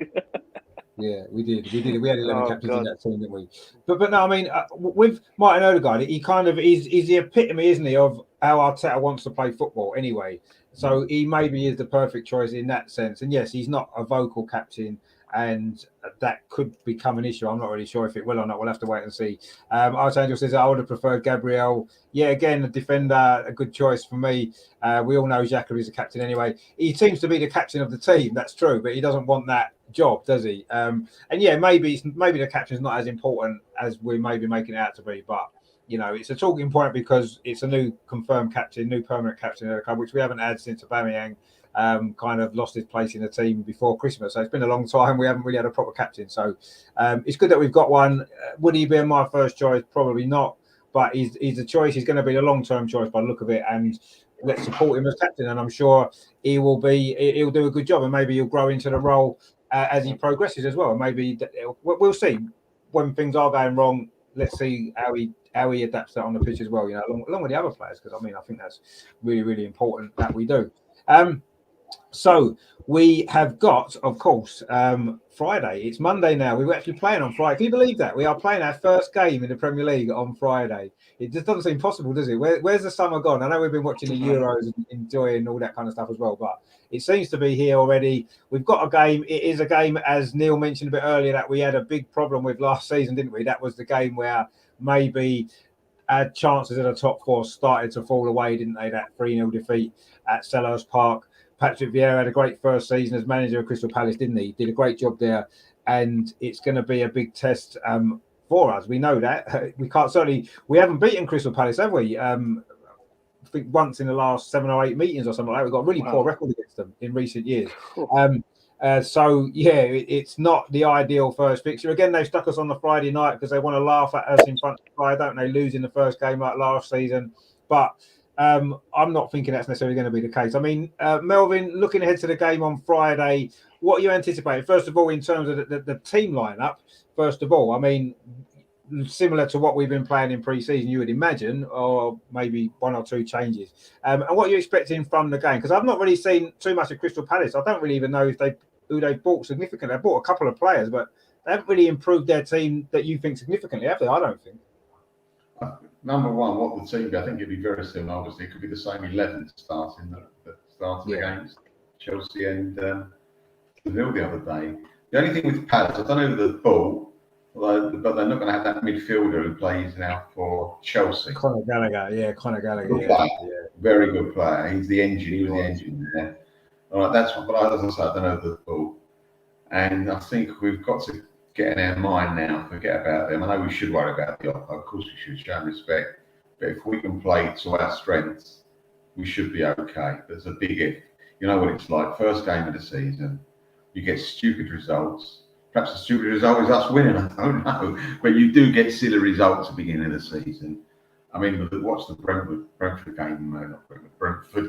Yeah, we did. We had 11 captains in that team, didn't we? But no, I mean, with Martin Odegaard, he kind of is the epitome, isn't he, of how Arteta wants to play football anyway. So he maybe is the perfect choice in that sense. And yes, he's not a vocal captain. and that could become an issue. I'm not really sure if it will or not. We'll have to wait and see. Archangel says I would have preferred Gabriel. Yeah, again, a defender, a good choice for me. We all know Xhaka is the captain anyway. He seems to be the captain of the team. That's true, but he doesn't want that job, does he? And yeah, maybe the captain's not as important as we may be making it out to be, but it's a talking point because it's a new confirmed captain, new permanent captain of the club, which we haven't had since Aubameyang kind of lost his place in the team before Christmas. So it's been a long time. We haven't really had a proper captain. So it's good that we've got one. Would he be my first choice? Probably not. But he's a choice. He's going to be a long-term choice by the look of it. And let's support him as captain. And I'm sure he'll do a good job. And maybe he'll grow into the role as he progresses as well. And maybe we'll see when things are going wrong. Let's see how he adapts that on the pitch as well, along with the other players, because I think that's really, really important that we do. So we have got, of course, Friday. It's Monday now. We're actually playing on Friday. Can you believe that? We are playing our first game in the Premier League on Friday. It just doesn't seem possible, does it? Where's the summer gone? I know we've been watching the Euros and enjoying all that kind of stuff as well, but it seems to be here already. We've got a game. It is a game, as Neil mentioned a bit earlier, that we had a big problem with last season, didn't we? That was the game where maybe our chances at the top four started to fall away, didn't they? That 3-0 defeat at Selhurst Park. Patrick Vieira had a great first season as manager of Crystal Palace, didn't he? Did a great job there, and it's going to be a big test for us. We know that. We haven't beaten Crystal Palace, have we? I think once in the last 7 or 8 meetings or something like that. We've got a really poor record against them in recent years. So it's not the ideal first fixture. Again, they've stuck us on the Friday night because they want to laugh at us in front of the crowd, don't they? Losing the first game like last season, but I'm not thinking that's necessarily going to be the case. I mean, Melvin, looking ahead to the game on Friday, what are you anticipating? First of all, in terms of the team lineup, first of all, I mean, similar to what we've been playing in pre-season, you would imagine, or maybe 1 or 2 changes. And what are you expecting from the game? Because I've not really seen too much of Crystal Palace. I don't really even know who they've bought significantly. They've bought a couple of players, but they haven't really improved their team that you think significantly, have they? I don't think. Number one, what the team, I think it'd be very similar. Obviously, it could be the same 11 starting against Chelsea and Seville the other day. The only thing with Palace, I don't know who the ball, but they're not going to have that midfielder who plays now for Chelsea. Conor Gallagher. Very good player. He's the engine. He was the engine there. All right, that's one. But as I say, I don't know the ball. And I think we've got to get in our mind now, forget about them. I know we should worry about the offer. Of course we should show respect. But if we can play to our strengths, we should be okay. There's a big if. You know what it's like. First game of the season, you get stupid results. Perhaps the stupid result is us winning, I don't know. But you do get silly results at the beginning of the season. I mean, watch the Brentford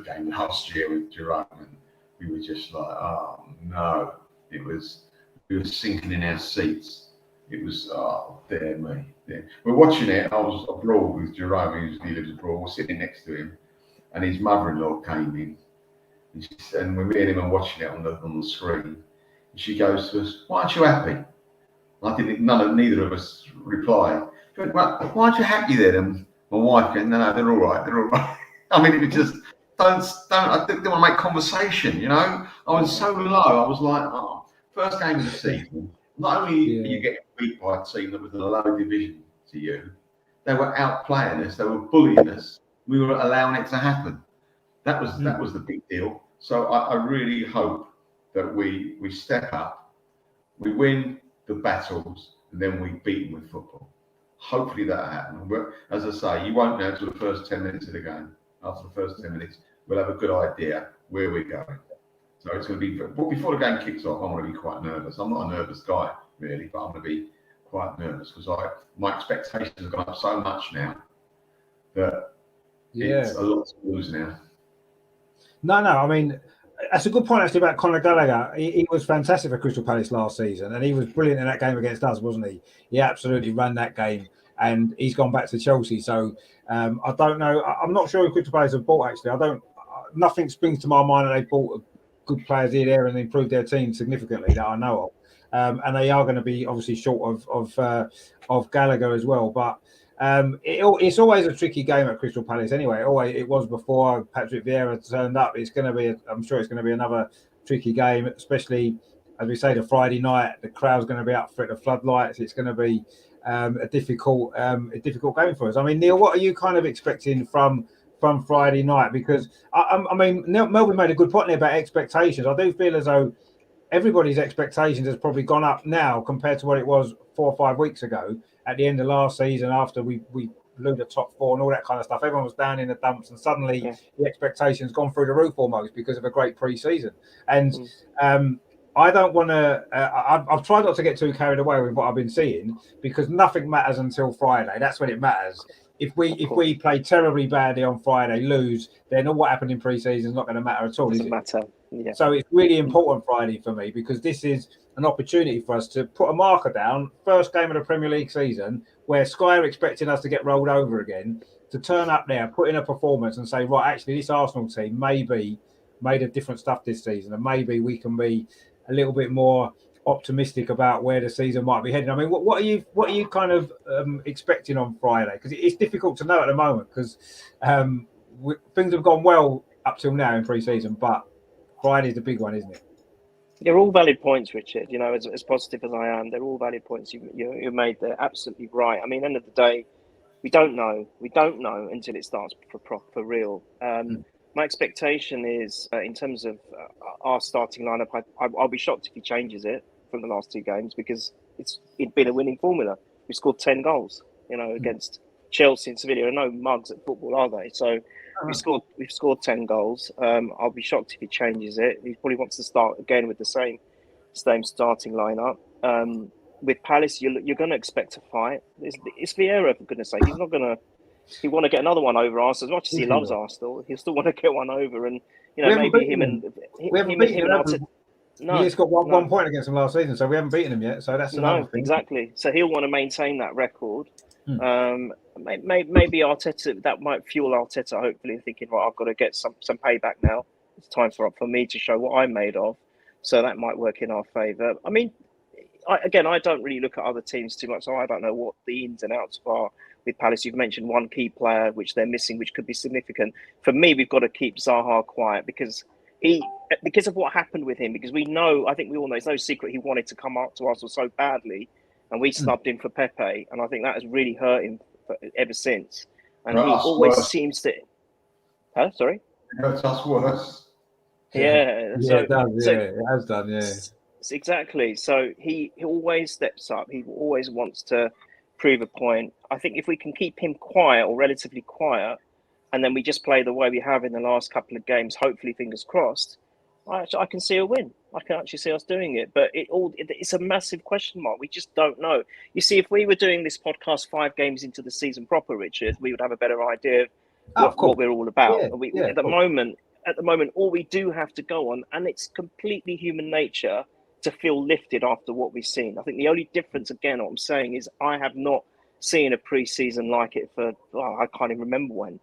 game last year with Jerome, and we were just like, oh no. We were sinking in our seats. It was, oh, dear me. Yeah. We're watching it. I was abroad with Jerome, he lives abroad. We're sitting next to him, and his mother-in-law came in, and we me and him are watching it on the screen. And she goes to us, "Why aren't you happy?" Neither of us replied. She went, "Well, why aren't you happy then?" And my wife goes, "No, they're all right. I mean, it was just I didn't want to make conversation. I was so low. I was like, oh. First game of the season, not only are you getting beat by a team that was in a low division to you, they were outplaying us, they were bullying us. We were allowing it to happen. That was the big deal. So I really hope that we step up, we win the battles, and then we beat them with football. Hopefully that happens. But as I say, you won't know until the first 10 minutes of the game. After the first 10 minutes, we'll have a good idea where we're going. So it's going to be, but before the game kicks off, I'm going to be quite nervous. I'm not a nervous guy, really, but I'm going to be quite nervous because my expectations have gone up so much now that it's a lot to lose now. No, I mean, that's a good point actually about Conor Gallagher. He was fantastic for Crystal Palace last season, and he was brilliant in that game against us, wasn't he? He absolutely ran that game, and he's gone back to Chelsea. So I don't know. I'm not sure who Crystal Palace have bought actually. Nothing springs to my mind that they bought good players here there and improved their team significantly that I know of, and they are going to be obviously short of Gallagher as well. But it's always a tricky game at Crystal Palace anyway. It was before Patrick Vieira turned up. I'm sure it's going to be another tricky game, especially as we say, the Friday night, the crowd's going to be up for it, the floodlights. It's going to be a difficult game for us. I mean, Neil, what are you kind of expecting from Friday night? Because I mean, Melvin made a good point there about expectations. I do feel as though everybody's expectations has probably gone up now compared to what it was 4 or 5 weeks ago at the end of last season, after we blew the top 4 and all that kind of stuff. Everyone was down in the dumps, and suddenly the expectations gone through the roof almost because of a great pre-season. And I don't want to. I've tried not to get too carried away with what I've been seeing, because nothing matters until Friday. That's when it matters. If we play terribly badly on Friday, lose, then all what happened in pre-season is not going to matter at all. Doesn't matter. Yeah. So it's really important Friday for me, because this is an opportunity for us to put a marker down. First game of the Premier League season, where Sky are expecting us to get rolled over again, to turn up there, put in a performance and say, right, actually, this Arsenal team maybe made a different stuff this season, and maybe we can be a little bit more optimistic about where the season might be heading. I mean, what are you kind of expecting on Friday? Because it's difficult to know at the moment, because things have gone well up till now in pre-season, but Friday's the big one, isn't it? They're all valid points, Richard. You know, as positive as I am, they're all valid points you made. They're absolutely right. I mean, end of the day, we don't know until it starts for real. My expectation is, in terms of our starting lineup, I'll be shocked if he changes it from the last 2 games, because it's been a winning formula. We scored 10 goals, against Chelsea and Sevilla. Are no mugs at football, are they? So we've scored 10 goals. I'll be shocked if he changes it. He probably wants to start again with the same starting lineup. With Palace, you're going to expect a fight. It's Vieira, for goodness sake. He's not going to. He want to get another one over Arsenal. As much as he loves Arsenal, he'll still want to get one over. And maybe him and Arteta. No, he's got one point against them last season, so we haven't beaten him yet. So that's another thing. Exactly. So he'll want to maintain that record. Maybe Arteta, that might fuel Arteta, hopefully, thinking, right, I've got to get some payback now. It's time for me to show what I'm made of. So that might work in our favour. I mean, I don't really look at other teams too much, so I don't know what the ins and outs are with Palace. You've mentioned one key player which they're missing, which could be significant. For me, we've got to keep Zaha quiet, because of what happened with him. Because I think we all know, it's no secret he wanted to come up to Arsenal so badly, and we snubbed him for Pepe, and I think that has really hurt him ever since. And he always seems to. Huh? Sorry. It hurts us worse. Yeah. It does. It has done. Yeah. Exactly. So he always steps up. He always wants to prove a point. I think if we can keep him quiet, or relatively quiet, and then we just play the way we have in the last couple of games, hopefully, fingers crossed, I can see a win. I can actually see us doing it. But it's a massive question mark. We just don't know. You see, if we were doing this podcast 5 games into the season proper, Richard, we would have a better idea of what we're all about. At the moment, all we do have to go on, and it's completely human nature to feel lifted after what we've seen. I think the only difference, again, what I'm saying is I have not seen a pre-season like it for, I can't even remember when.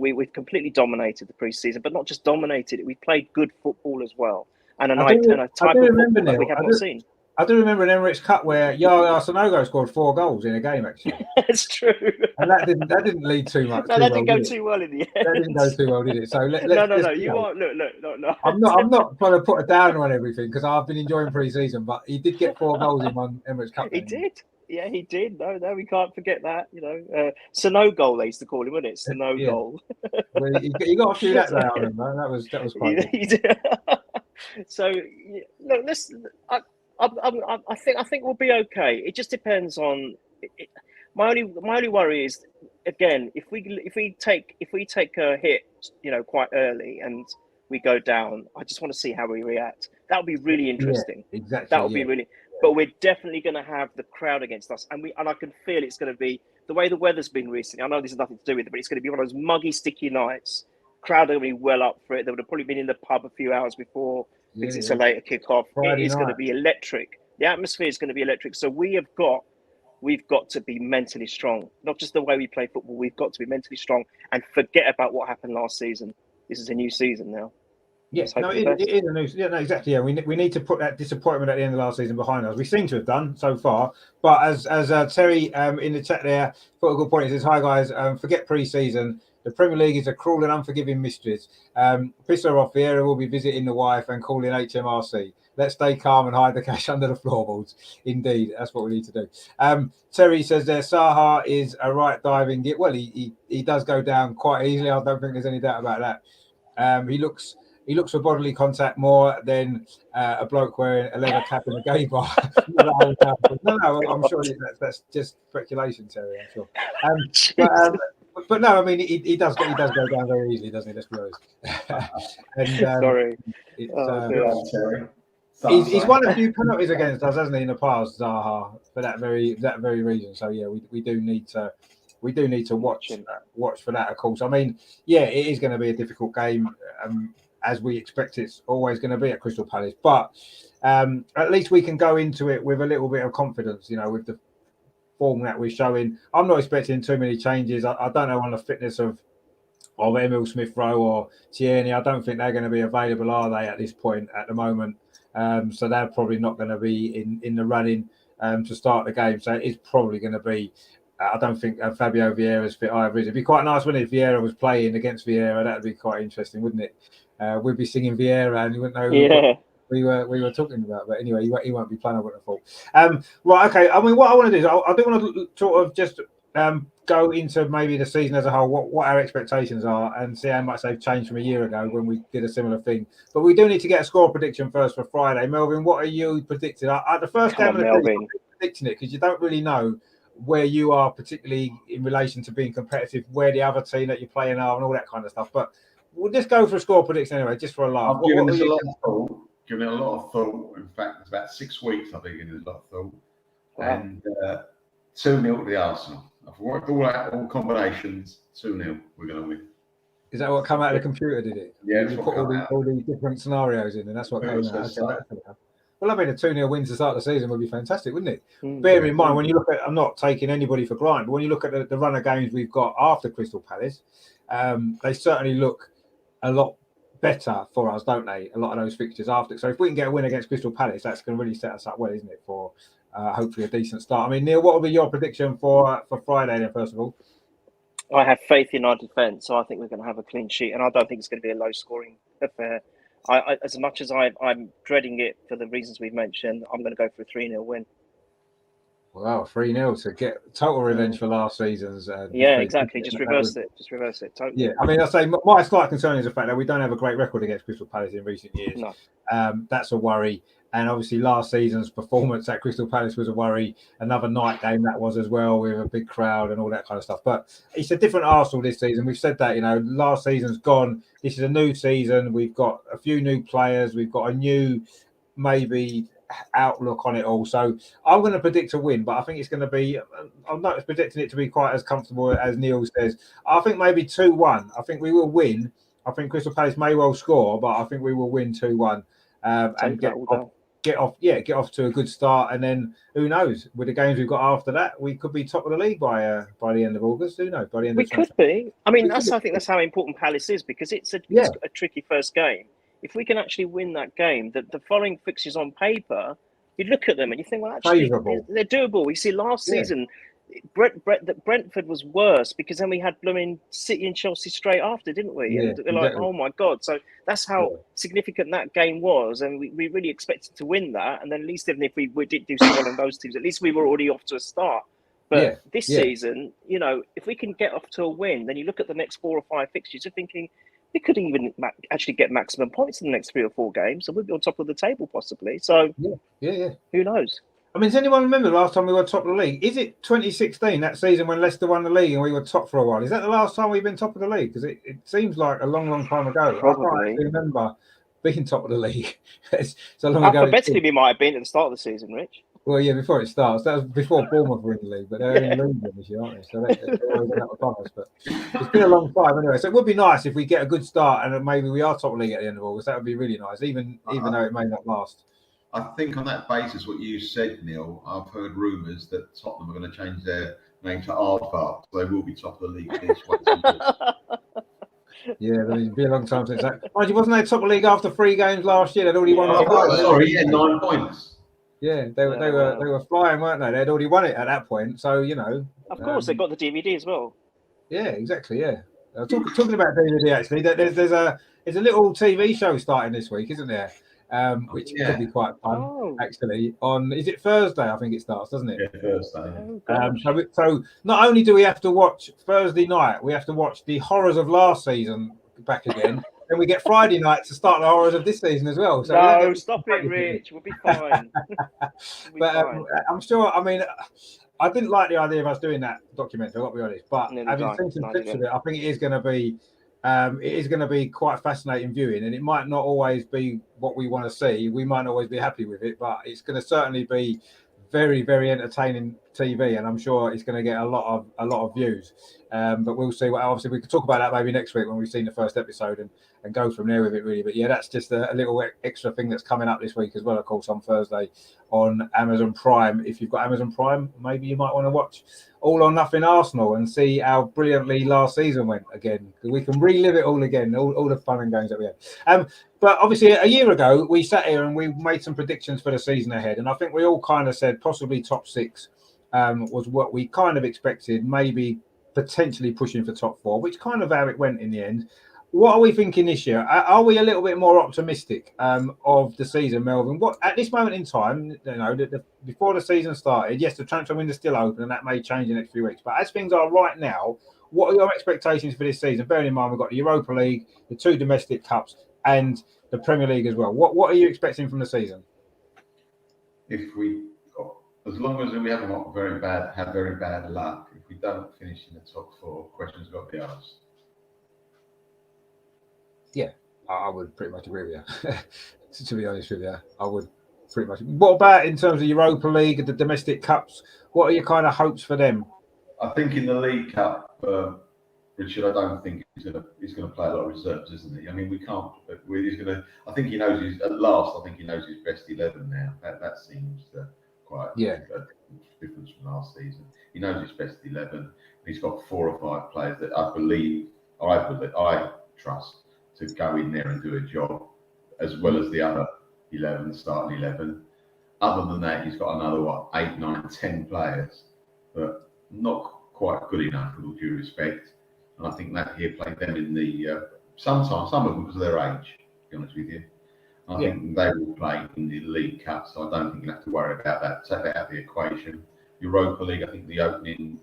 We've completely dominated the pre-season, but not just dominated it. We played good football as well. And a type of football that we have not seen. I do remember an Emirates Cup where Yaya Sanogo scored 4 goals in a game, actually. That's true. And that didn't lead too much. No, that didn't go too well in the end. That didn't go too well, did it? So no. You are no. I'm not trying to put a downer on everything, because I've been enjoying pre-season, but he did get 4 goals in one Emirates Cup. He did. Yeah, he did. No, we can't forget that. Sano goal, they used to call him, wasn't it? Sano goal. Well, he got a few that day, I remember. That was quite good. He did. So look, I think we'll be okay. It just depends on. My only worry is, again, if we take a hit, quite early, and we go down, I just want to see how we react. That would be really interesting. Yeah, exactly. That would be really. But we're definitely going to have the crowd against us, and I can feel it's going to be the way the weather's been recently. I know this has nothing to do with it, but it's going to be one of those muggy, sticky nights. Crowd are going to be well up for it. They would have probably been in the pub a few hours before, because it's a later kickoff. It is going to be electric. The atmosphere is going to be electric. So we've got to be mentally strong. Not just the way we play football. We've got to be mentally strong and forget about what happened last season. This is a new season now. Yes, it is a new. Yeah, no, exactly. Yeah, we need to put that disappointment at the end of last season behind us. We seem to have done so far, but as Terry in the chat there put a good point. He says, "Hi guys, forget pre-season. The Premier League is a cruel and unforgiving mistress. Piss her off. Vieira will be visiting the wife and calling HMRC. Let's stay calm and hide the cash under the floorboards. Indeed, that's what we need to do. Terry says there, Saha is a right diving git. Well, he does go down quite easily. I don't think there's any doubt about that. He looks for bodily contact more than a bloke wearing a leather cap in a gay bar. No, I'm sure that's just speculation, Terry. I'm sure. But no, I mean he does go down very easily, doesn't he? Let's be honest. And, Sorry. Terry. He's won a few penalties against us, hasn't he, in the past, Zaha, for that very reason. So yeah, we do need to watch for that, of course. I mean, yeah, it is going to be a difficult game, as we expect it's always going to be at Crystal Palace. But at least we can go into it with a little bit of confidence, with the form that we're showing. I'm not expecting too many changes. I don't know on the fitness of Emil Smith-Rowe or Tierney. I don't think they're going to be available, are they, at this point at the moment? So they're probably not going to be in the running to start the game. So it's probably going to be. I don't think Fabio Vieira's fit either. It'd be quite nice, wouldn't it, if Vieira was playing against Vieira? That'd be quite interesting, wouldn't it? We'd be singing Vieira and you wouldn't know what we were talking about. But anyway, he won't be playing, I wouldn't have thought. Right, okay. I mean, what I want to do is I do want to sort of just go into maybe the season as a whole, what our expectations are, and see how much they've changed from a year ago when we did a similar thing. But we do need to get a score prediction first for Friday. Melvin, what are you predicting? The first game of the season, predicting it because you don't really know where you are, particularly in relation to being competitive, where the other team that you're playing are, and all that kind of stuff. But we'll just go for a score prediction anyway, just for a laugh. I've given it a lot of thought. Given it a lot of thought. In fact, it's about 6 weeks I've been giving it a lot of thought. Wow. And 2-0 to the Arsenal. I've worked all out, all combinations. 2-0. We're going to win. Is that what came out of the computer? Did it? Yeah. You put all the different scenarios in, and that's what came out. Well, I mean, a 2-0 win to start the season would be fantastic, wouldn't it? Bearing in mind, when you look at, I'm not taking anybody for granted, but when you look at the run of games we've got after Crystal Palace, they certainly look a lot better for us, don't they? A lot of those fixtures after. So if we can get a win against Crystal Palace, that's going to really set us up well, isn't it? For hopefully a decent start. I mean, Neil, what will be your prediction for Friday then, first of all? I have faith in our defence, so I think we're going to have a clean sheet, and I don't think it's going to be a low-scoring affair. I as much as I'm dreading it for the reasons we've mentioned, I'm going to go for a 3-0 win. Wow, 3-0 to get total revenge for last season's. Yeah, exactly. Just reverse it. Totally. Yeah, I mean, I say my slight concern is the fact that we don't have a great record against Crystal Palace in recent years. No. That's a worry. And obviously, last season's performance at Crystal Palace was a worry. Another night game that was as well, with a big crowd and all that kind of stuff. But it's a different Arsenal this season. We've said that, last season's gone. This is a new season. We've got a few new players. We've got a new, maybe, outlook on it all. So I'm going to predict a win, but I think it's going to be, I'm not predicting it to be quite as comfortable as Neil says. I think maybe 2-1. I think we will win. I think Crystal Palace may well score, but I think we will win 2-1 and get off to a good start. And then who knows, with the games we've got after that, we could be top of the league by the end of August. Who knows? By the end, we could be. I mean, I think that's how important Palace is, because it's a tricky first game. If we can actually win that game, the following fixtures on paper, you look at them and you think, well, actually, they're doable. We see last season, Brentford was worse because then we had blooming City and Chelsea straight after, didn't we? Yeah, and we're like, oh my God. So that's how significant that game was. And we really expected to win that. And then at least even if we did do so well on those teams, at least we were already off to a start. But this season, if we can get off to a win, then you look at the next 4 or 5 fixtures, you're thinking, we could even actually get maximum points in the next 3 or 4 games, and we'd be on top of the table possibly. So, who knows? I mean, does anyone remember the last time we were top of the league? Is it 2016, that season when Leicester won the league and we were top for a while? Is that the last time we've been top of the league? Because it seems like a long, long time ago. Probably. I can't actually remember being top of the league. It's so long ago. Alphabetically, we might have been at the start of the season, Rich. Well, yeah, before it starts. That was before Bournemouth were in the league, but they're in the league this year, aren't they? So they're always out of us. But it's been a long time anyway. So it would be nice if we get a good start and maybe we are top of the league at the end of August. That would be really nice, even though it may not last. I think on that basis, what you said, Neil, I've heard rumours that Tottenham are going to change their name to Aardvark, so they will be top of the league this one. Yeah, it'll be a long time since that. Mind you, wasn't they top of the league after 3 games last year? They'd already won. 9 points. Yeah, they were flying, weren't they? They'd already won it at that point, so Of course, they got the DVD as well. Yeah, exactly. Yeah, talking about DVD, actually, there's a little TV show starting this week, isn't there? which Yeah. could be quite fun. Oh, Actually, is it Thursday? I think it starts, doesn't it? Yeah, Thursday. oh gosh. So not only do we have to watch Thursday night, we have to watch the horrors of last season back again. Then we get Friday night to start the horrors of this season as well. So we don't No, get- stop it, Rich. We'll be fine. But I'm sure. I mean, I didn't like the idea of us doing that documentary. I've got to be honest. But Neither having did I. seen some Neither clips did of it, I think it is going to be. It is going to be quite fascinating viewing, and it might not always be what we want to see. We might not always be happy with it, but it's going to certainly be very, very entertaining TV, and I'm sure it's going to get a lot of views. But we'll see. What obviously we could talk about that maybe next week when we've seen the first episode and go from there with it really. But yeah, that's just a little extra thing that's coming up this week as well. Of course, on Thursday on Amazon Prime. If you've got Amazon Prime, maybe you might want to watch All or Nothing Arsenal and see how brilliantly last season went again. We can relive it all again, all the fun and games that we had. But obviously, a year ago, we sat here and we made some predictions for the season ahead. And I think we all kind of said possibly top six was what we kind of expected, maybe potentially pushing for top four, which kind of how it went in the end. What are we thinking this year? Are we a little bit more optimistic of the season, Melvin? What at this moment in time, before the season started, yes, the transfer window is still open and that may change in the next few weeks. But as things are right now, what are your expectations for this season? Bearing in mind we've got the Europa League, the 2 domestic cups, and the Premier League as well. What are you expecting from the season? As long as we haven't got very bad luck, if we don't finish in the top 4, questions have got to be asked. Yeah, I would pretty much agree with you. To be honest with you, I would pretty much. What about in terms of Europa League and the domestic cups? What are your kind of hopes for them? I think in the League Cup, Richard, I don't think he's going to play a lot of reserves, isn't he? I mean, we can't. He's going to. I think he knows his. At last, I think he knows his best 11 now. That seems quite a difference from last season. He knows his best 11. He's got 4 or 5 players that I trust to go in there and do a job, as well as the other 11, starting 11. Other than that, he's got another 8, 9, 10 players, but not quite good enough, with all due respect. And I think that he'll play them in the sometimes some of them because of their age. To be honest with you, I think they will play in the League Cup, so I don't think you have to worry about that. Take that out of the equation. Europa League, I think the opening,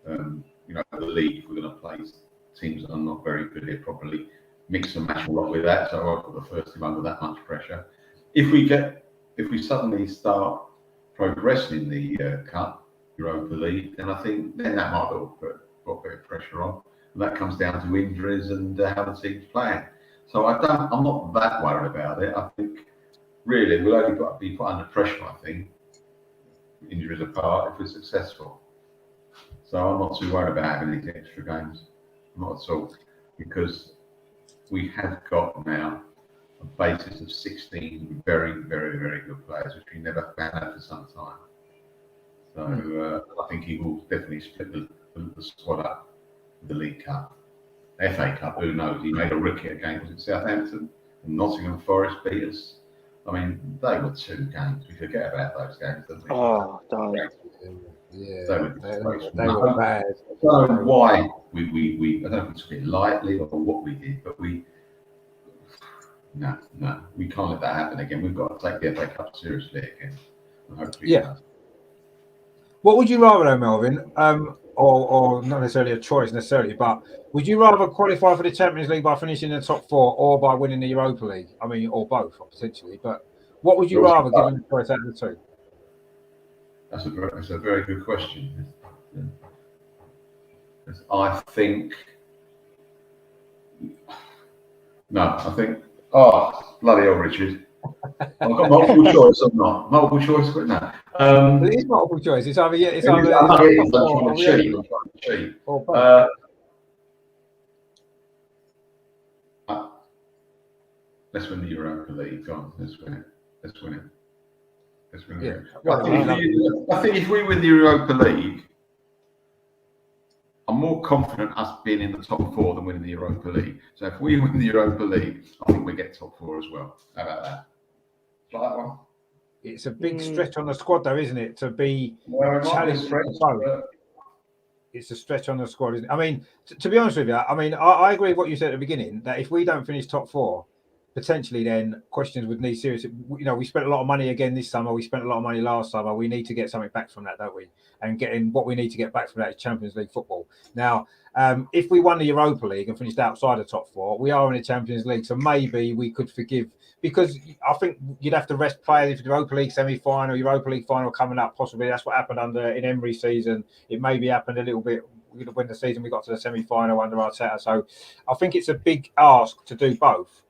the league, if we're going to play teams that are not very good here properly, mix and match a lot with that. So I've got the first team under that much pressure. If we suddenly start progressing in the Cup, Europa League, then I think that might put a bit of pressure on. And that comes down to injuries and how the team's playing. So I'm not that worried about it. I think really we'll only got to be put under pressure, I think, injuries apart, if we're successful. So I'm not too worried about having these extra games. Not at all. Because we have got now a basis of 16 very, very, very good players, which we never found for some time. So I think he will definitely split the squad up with the League Cup. FA Cup, who knows? He made a ricket game. Was it Southampton? And Nottingham Forest beat us. I mean, they were 2 games. We forget about those games, don't we? Oh, darn. Yeah, they were bad. I don't know why we I don't know if we took it lightly or what we did, but no, we can't let that happen again. We've got to take the FA Cup seriously again. And hopefully What would you rather though, Melvin? Or not necessarily a choice necessarily, but would you rather qualify for the Champions League by finishing in the top 4 or by winning the Europa League? I mean, or both potentially. But what would you rather, given the choice out of the 2? That's a very good question. I think bloody hell, Richard. I've got multiple choice or not. Multiple choice, but no. It is multiple choice. It's either cheat. Or both. Let's win the Europa League. Go on, let's win it. Yeah. I think if we win the Europa League, I'm more confident us being in the top 4 than winning the Europa League. So if we win the Europa League, I think we get top 4 as well. How about that? Like that one? It's a big stretch on the squad, though, isn't it? To be challenged. It's a stretch on the squad, isn't it? I mean, to be honest with you, I agree with what you said at the beginning, that if we don't finish top 4, potentially then questions would need serious. We spent a lot of money again this summer. We spent a lot of money last summer. We need to get something back from that, don't we? And getting what we need to get back from that is Champions League football. Now, if we won the Europa League and finished outside the top four, we are in the Champions League, so maybe we could forgive, because I think you'd have to rest players if the Europa League semi-final, Europa League final coming up. Possibly that's what happened in Emery's season. It maybe happened a little bit when the season we got to the semi-final under Arteta. So I think it's a big ask to do both.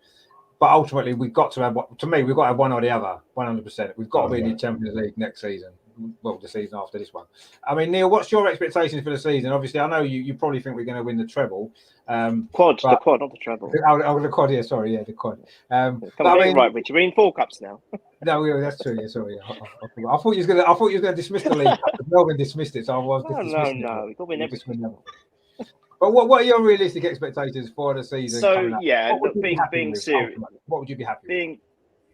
But ultimately, we've got to have one or the other, 100%. We've got to be in the Champions League next season. Well, the season after this one. I mean, Neil, what's your expectations for the season? Obviously, I know you probably think we're going to win the treble. The quad, not the treble. The quad, yeah, sorry, yeah, the quad. Come on, right, Richard. We're in 4 cups now. No, that's true. Yeah, sorry. I thought you was going to dismiss the league. Melbourne dismissed it, so I was. No. We've got to win everything. But what are your realistic expectations for the season? So yeah, being serious, what would you be happy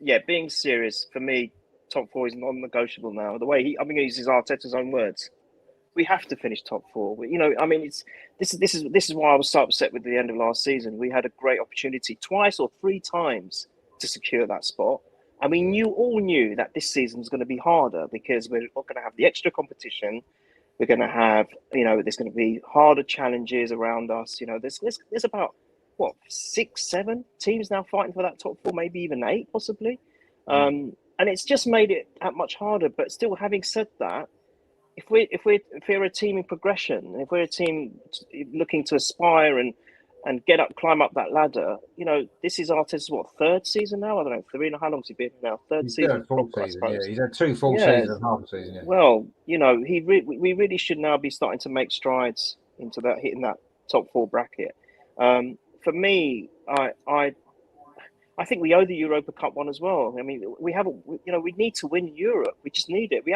with? Being serious for me, top 4 is non-negotiable now. The way I'm going to use his Arteta's own words. We have to finish top 4. This is why I was so upset with the end of last season. We had a great opportunity twice or 3 times to secure that spot, and we all knew that this season was going to be harder because we're not going to have the extra competition. We're going to have, there's going to be harder challenges around us. There's about 6, 7 teams now fighting for that top 4, maybe even 8 possibly. And it's just made it that much harder. But still, having said that, if we're a team in progression, if we're a team looking to aspire and climb up that ladder, this is Arteta's 3rd season now? I don't know, 3 and how long's he been now? 3rd season. Yeah, he's had 2 full seasons and half a season. Yeah. Well, we really should now be starting to make strides into that, hitting that top 4 bracket. For me, I think we owe the Europa Cup one as well. I mean, we need to win Europe. We just need it. We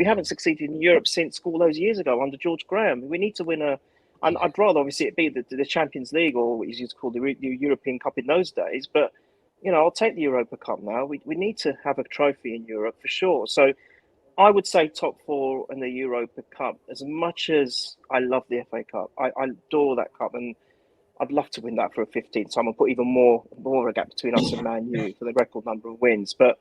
haven't succeeded in Europe since all those years ago under George Graham. We need to win and I'd rather obviously it be the Champions League, or what is used to call the European Cup in those days. But I'll take the Europa Cup now. We need to have a trophy in Europe for sure. So I would say top 4 in the Europa Cup. As much as I love the FA Cup, I adore that cup, and I'd love to win that for a 15th time and put even more of a gap between us and Man U for the record number of wins. But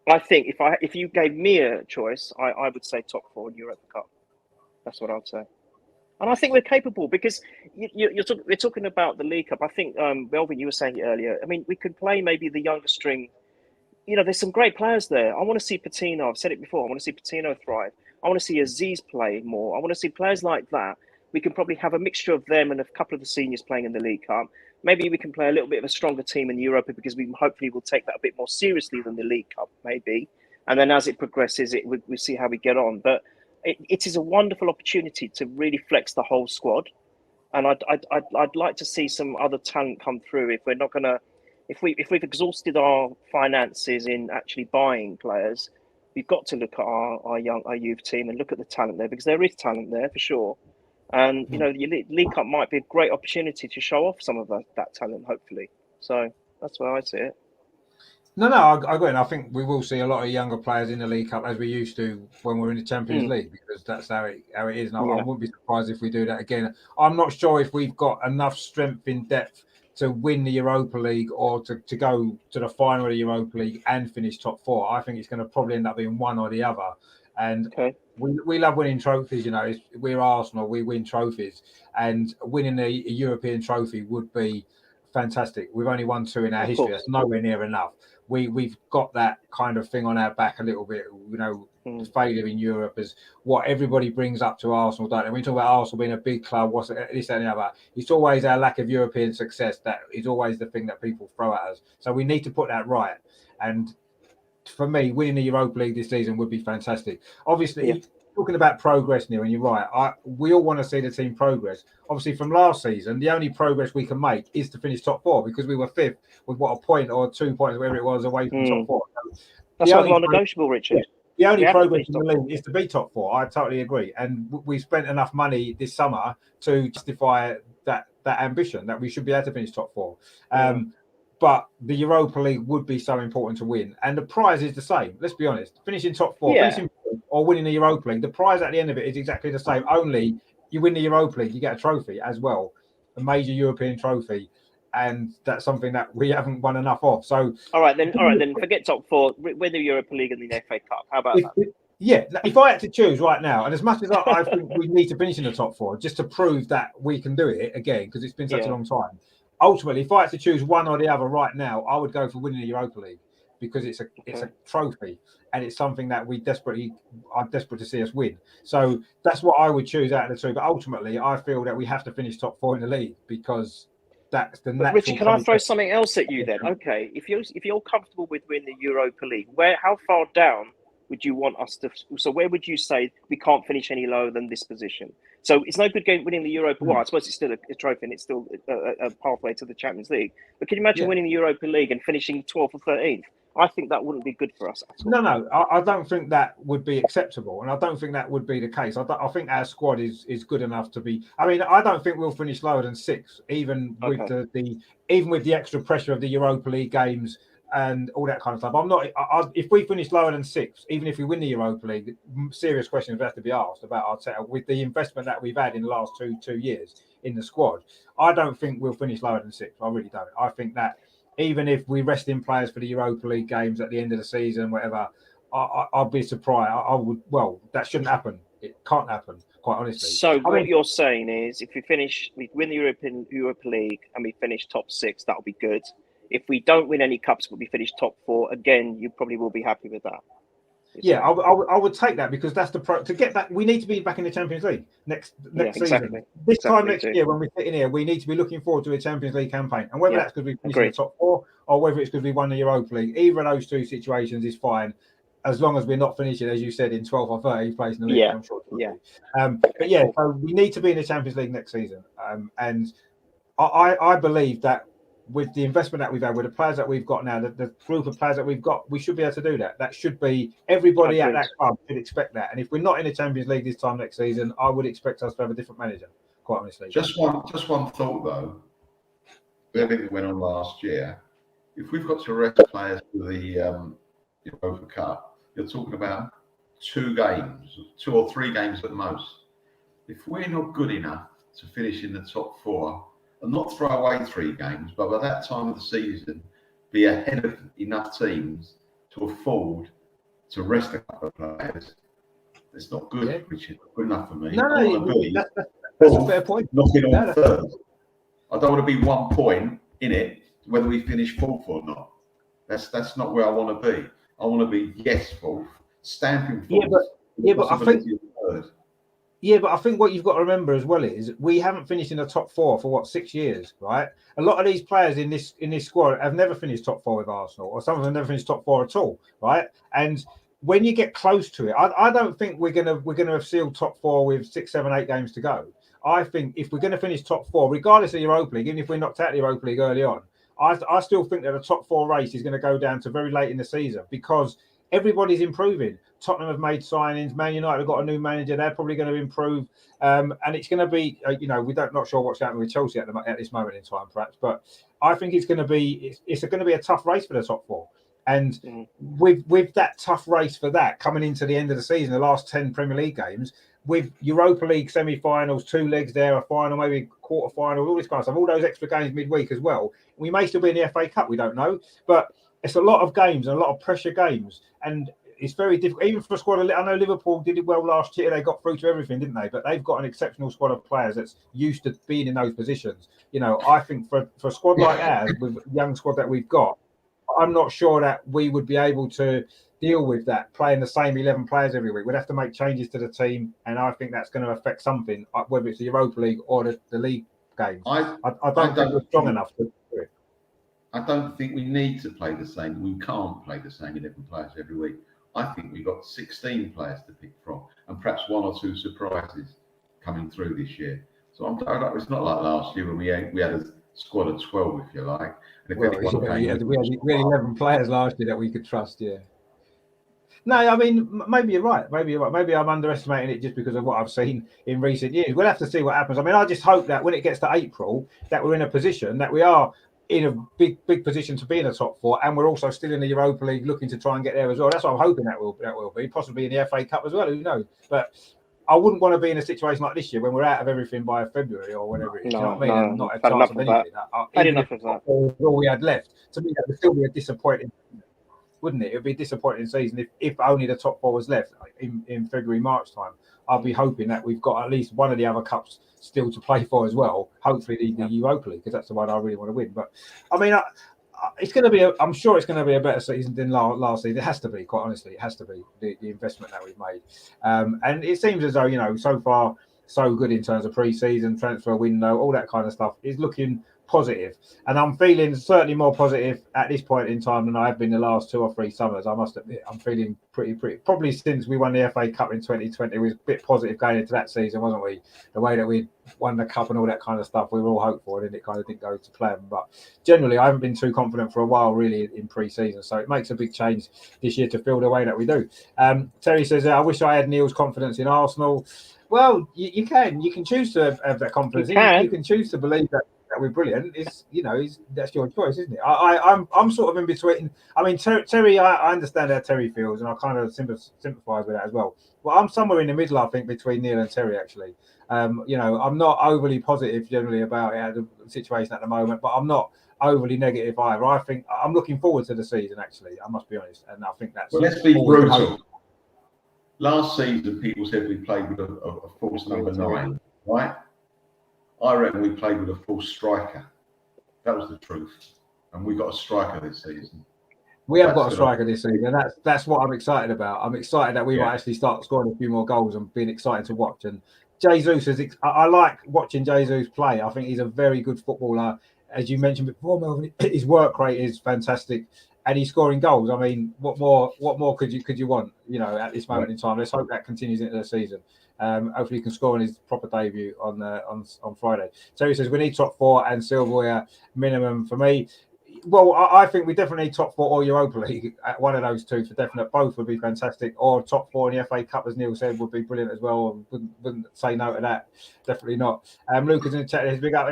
I think if you gave me a choice, I would say top 4 in Europa Cup. That's what I'd say. And I think we're capable, because we're talking about the League Cup. I think, Melvin, you were saying it earlier. I mean, we could play maybe the younger string. There's some great players there. I want to see Patino. I've said it before. I want to see Patino thrive. I want to see Aziz play more. I want to see players like that. We can probably have a mixture of them and a couple of the seniors playing in the League Cup. Maybe we can play a little bit of a stronger team in Europa, because we hopefully will take that a bit more seriously than the League Cup, maybe. And then as it progresses, we see how we get on. But it is a wonderful opportunity to really flex the whole squad, and I'd like to see some other talent come through. If we're not gonna, if we've exhausted our finances in actually buying players, we've got to look at our youth team and look at the talent there, because there is talent there for sure. And the League Cup might be a great opportunity to show off some of that talent, hopefully. So that's where I see it. No, I agree. And I think we will see a lot of younger players in the League Cup, as we used to when we're in the Champions League, because that's how it is. And I wouldn't be surprised if we do that again. I'm not sure if we've got enough strength in depth to win the Europa League, or to go to the final of the Europa League and finish top 4. I think it's going to probably end up being one or the other. And we love winning trophies. We're Arsenal. We win trophies, and winning a European trophy would be fantastic. We've only won 2 in our history. That's nowhere near enough. We've got that kind of thing on our back a little bit. Failure in Europe is what everybody brings up to Arsenal, don't they? When we talk about Arsenal being a big club, what's this, that, and the other, it's always our lack of European success that is always the thing that people throw at us. So we need to put that right. And for me, winning the Europa League this season would be fantastic. Obviously, talking about progress, Neil, and you're right. We all want to see the team progress. Obviously, from last season, the only progress we can make is to finish top 4, because we were 5th with a point or 2 points, whatever it was, away from top 4. That's not non-negotiable, Richard. The only progress in the league is to be top 4. I totally agree. And we spent enough money this summer to justify that ambition, that we should be able to finish top 4. But the Europa League would be so important to win. And the prize is the same. Let's be honest. Finishing top 4, finishing or winning the Europa League, the prize at the end of it is exactly the same. Only you win the Europa League, you get a trophy as well, a major European trophy. and that's something that we haven't won enough of. So, all right then. Forget top four. Win the Europa League and the FA Cup. How about that? If I had to choose right now, and as much as I think we need to finish in the top four just to prove that we can do it again, because it's been such a long time. Ultimately, if I had to choose one or the other right now, I would go for winning the Europa League, because it's a trophy and it's something that are desperate to see us win. So that's what I would choose out of the two. But ultimately, I feel that we have to finish top four in the league, because that's the natural. Richard, can I throw something else at you then? Okay, if you're comfortable with winning the Europa League, how far down would you want us to? So where would you say we can't finish any lower than this position? So it's no good winning the Europa. Well, I suppose it's still a trophy and it's still a pathway to the Champions League. But can you imagine winning the Europa League and finishing 12th or 13th? I think that wouldn't be good for us at all. No, I don't think that would be acceptable, and I don't think that would be the case. I think our squad is good enough to be. I mean, I don't think we'll finish lower than 6th, even with the extra pressure of the Europa League games and all that kind of stuff. If we finish lower than 6th, even if we win the Europa League, serious questions have to be asked about Arteta with the investment that we've had in the last two years in the squad. I don't think we'll finish lower than 6th. I really don't. I think that even if we rest in players for the Europa League games at the end of the season, whatever, I'll be surprised. That shouldn't happen. It can't happen, quite honestly. So what you're saying is, if we win the Europa League and we finish top 6, that'll be good. If we don't win any cups but we finish top 4, again, you probably will be happy with that. Yeah, I would take that, because that's to get that. We need to be back in the Champions League next season. This time next year, when we're sitting here, we need to be looking forward to a Champions League campaign. And whether that's because we finish in the top 4 or whether it's because we won the Europa League, either of those two situations is fine, as long as we're not finishing, as you said, in 12th or 13th place in the league. Yeah, I'm sure. So we need to be in the Champions League next season. And I believe that, with the investment that we've had, with the players that we've got now, the group of players that we've got, we should be able to do that. That should be everybody at that club should expect that. And if we're not in the Champions League this time next season, I would expect us to have a different manager, quite honestly. Just one thought though. With everything that went on last year, if we've got to rest players for the Europa Cup, you're talking about 2 or 3 games at the most. If we're not good enough to finish in the top 4, and not throw away 3 games, but by that time of the season, be ahead of enough teams to afford to rest a couple of players. It's not good, which is good enough for me. That's a fair point. Knocking on third. I don't want to be 1 point in it, whether we finish 4th or not. That's not where I want to be. I want to be 4th, stamping 4th. But I think. Yeah, but I think what you've got to remember as well is we haven't finished in the top 4 for 6 years, right? A lot of these players in this squad have never finished top 4 with Arsenal, or some of them never finished top 4 at all, right? And when you get close to it, I don't think we're gonna have sealed top 4 with 6, 7, 8 games to go. I think if we're going to finish top 4, regardless of the Europa League, even if we're knocked out of the Europa League early on, I still think that the top 4 race is going to go down to very late in the season, because everybody's improving. Tottenham have made signings. Man United have got a new manager. They're probably going to improve. And it's going to be, not sure what's happening with Chelsea at this moment in time, perhaps. But I think it's going to be a tough race for the top 4. And with that tough race for that coming into the end of the season, the last 10 Premier League games, with Europa League semi-finals, 2 legs there, a final, maybe quarter-final, all this kind of stuff, all those extra games midweek as well. We may still be in the FA Cup, we don't know. But it's a lot of games and a lot of pressure games. And it's very difficult, even for a squad. I know Liverpool did it well last year. They got through to everything, didn't they? But they've got an exceptional squad of players that's used to being in those positions. I think for a squad like ours, with the young squad that we've got, I'm not sure that we would be able to deal with that, playing the same 11 players every week. We'd have to make changes to the team, and I think that's going to affect something, whether it's the Europa League or the league games. I don't think we're strong enough to do it. I don't think we need to play the same. We can't play the same 11 players every week. I think we've got 16 players to pick from, and perhaps 1 or 2 surprises coming through this year. So it's not like last year when we had a squad of 12, if you like. And if we had 11 players last year that we could trust. Yeah. No, I mean, maybe you're right. Maybe I'm underestimating it just because of what I've seen in recent years. We'll have to see what happens. I mean, I just hope that when it gets to April, that we're in a position that we are in a big position to be in the top 4, and we're also still in the Europa League looking to try and get there as well. That's what I'm hoping that will be, possibly in the FA Cup as well. Who knows? But I wouldn't want to be in a situation like this year when we're out of everything by February or whenever it is. You know what I mean? And not a chance of anything. Had enough of that. All we had left. To me, that would still be a disappointing, wouldn't it? It would be a disappointing season if only the top four was left in February, March time. I'll be hoping that we've got at least one of the other cups still to play for as well. Hopefully the Europa League, because that's the one I really want to win. But I mean, it's going to be. I'm sure it's going to be a better season than last season. It has to be, quite honestly. It has to be the investment that we've made. And it seems as though so far so good in terms of pre-season, transfer window, all that kind of stuff is looking positive. And I'm feeling certainly more positive at this point in time than I have been the last 2 or 3 summers. I must admit, I'm feeling pretty. Probably since we won the FA Cup in 2020, we was a bit positive going into that season, wasn't we? The way that we won the cup and all that kind of stuff, we were all hopeful, and then it kind of didn't go to plan. But generally, I haven't been too confident for a while, really, in pre-season. So it makes a big change this year to feel the way that we do. Terry says, "I wish I had Neil's confidence in Arsenal." Well, you can choose to have that confidence. You can choose to believe that we're brilliant. That's your choice, isn't it? I'm sort of in between. I mean, Terry, I understand how Terry feels, and I kind of sympathise with that as well. Well, I'm somewhere in the middle, I think, between Neil and Terry, actually. I'm not overly positive generally about the situation at the moment, but I'm not overly negative either. I think I'm looking forward to the season, actually. I must be honest, and I think that's. Well, let's be brutal. Last season, people said we played with a false number 9, right? I reckon we played with a false striker. That was the truth. And we got a striker this season. We have got a striker this season. That's what I'm excited about. I'm excited that we might actually start scoring a few more goals and being excited to watch. And Jesus I like watching Jesus play. I think he's a very good footballer. As you mentioned before, Melvin, his work rate is fantastic. And he's scoring goals. I mean, what more could you want? At this moment in time. Let's hope that continues into the season. Hopefully, he can score in his proper debut on Friday. So he says we need top 4 and silverware minimum for me. Well, I think we definitely need top 4 or Europa League. One of those two for definite. Both would be fantastic. Or top 4 in the FA Cup, as Neil said, would be brilliant as well. Wouldn't say no to that. Definitely not. Luca's in the chat. There's big up.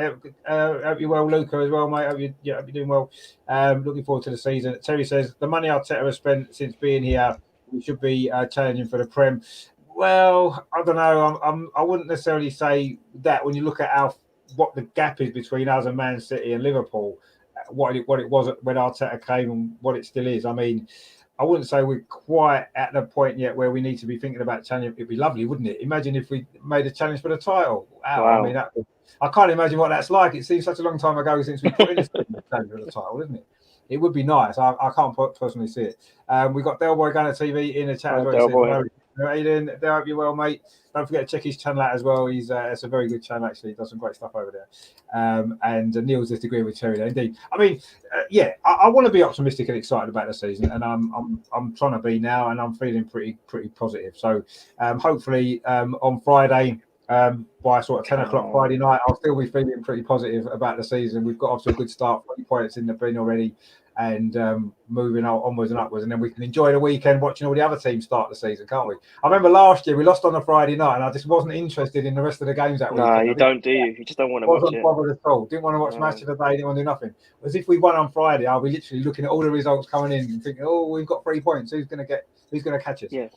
Hope you're well, Luca, as well, mate. Hope you're doing well. Looking forward to the season. Terry says the money Arteta has spent since being here, we should be challenging for the Prem. Well, I don't know. I wouldn't necessarily say that when you look at what the gap is between us and Man City and Liverpool. What it was when Arteta came and what it still is. I mean, I wouldn't say we're quite at the point yet where we need to be thinking about challenging. It'd be lovely, wouldn't it? Imagine if we made a challenge for the title. Wow. I mean, I can't imagine what that's like. It seems such a long time ago since we put in a challenge for the title, isn't it? It would be nice. I can't personally see it. We've got Del Boy Gunner TV in the chat. Aiden, I hope you're well, mate. Don't forget to check his channel out as well. It's a very good channel, actually. He does some great stuff over there. And Neil's just agreeing with Terry there. Indeed. I mean, I want to be optimistic and excited about the season, and I'm trying to be now, and I'm feeling pretty positive. So hopefully on Friday, by sort of 10 o'clock Friday night, I'll still be feeling pretty positive about the season. We've got off to a good start, 40 points in the bin already, and moving onwards and upwards, and then we can enjoy the weekend watching all the other teams start the season, can't we? I remember last year we lost on a Friday night, and I just wasn't interested in the rest of the games that weekend. No, you don't, do you? You just don't want to watch it. Wasn't bothered at all. Didn't want to watch match of the day. Didn't want to do nothing. As if we won on Friday, I'll be literally looking at all the results coming in and thinking, "Oh, we've got 3 points. Who's going to catch us?" Yeah.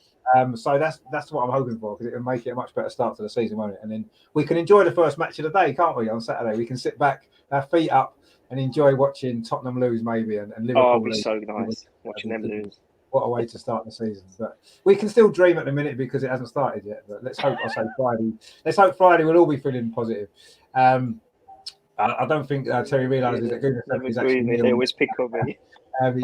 So that's what I'm hoping for, because it will make it a much better start to the season, won't it? And then we can enjoy the first match of the day, can't we? On Saturday, we can sit back, our feet up, and enjoy watching Tottenham lose, maybe, and Liverpool. Oh, it'll be so nice watching them lose. What a way to start the season! But we can still dream at the minute because it hasn't started yet. But let's hope. I say Friday. Let's hope Friday we'll all be feeling positive. I don't think Terry realises that Google is actually. They always pick on me.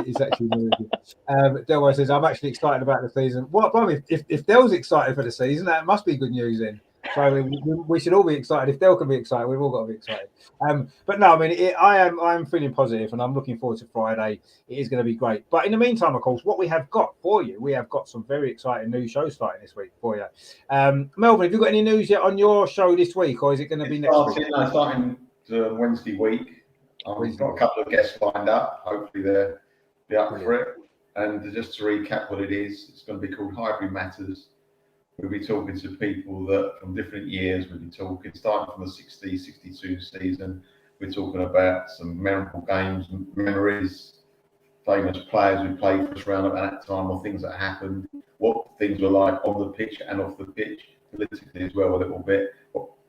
He's actually really good. Delway says, "I'm actually excited about the season." Well, if Del's excited for the season, that must be good news then. So we should all be excited. If Del can be excited, we've all got to be excited. But no, I mean, I am feeling positive, and I'm looking forward to Friday. It is going to be great. But in the meantime, of course, what we have got for you, we have got some very exciting new shows starting this week for you. Melvin, have you got any news yet on your show this week, or is it going to be next week? Starting Wednesday week. We've got a couple of guests lined up. Hopefully they'll be up for it. And just to recap what it is, it's going to be called Highbury Matters. We'll be talking to people that from different years. We'll be talking, starting from the 60, 62 season. We're talking about some memorable games, memories, famous players who played for us around at that time, or things that happened, what things were like on the pitch and off the pitch, politically as well a little bit,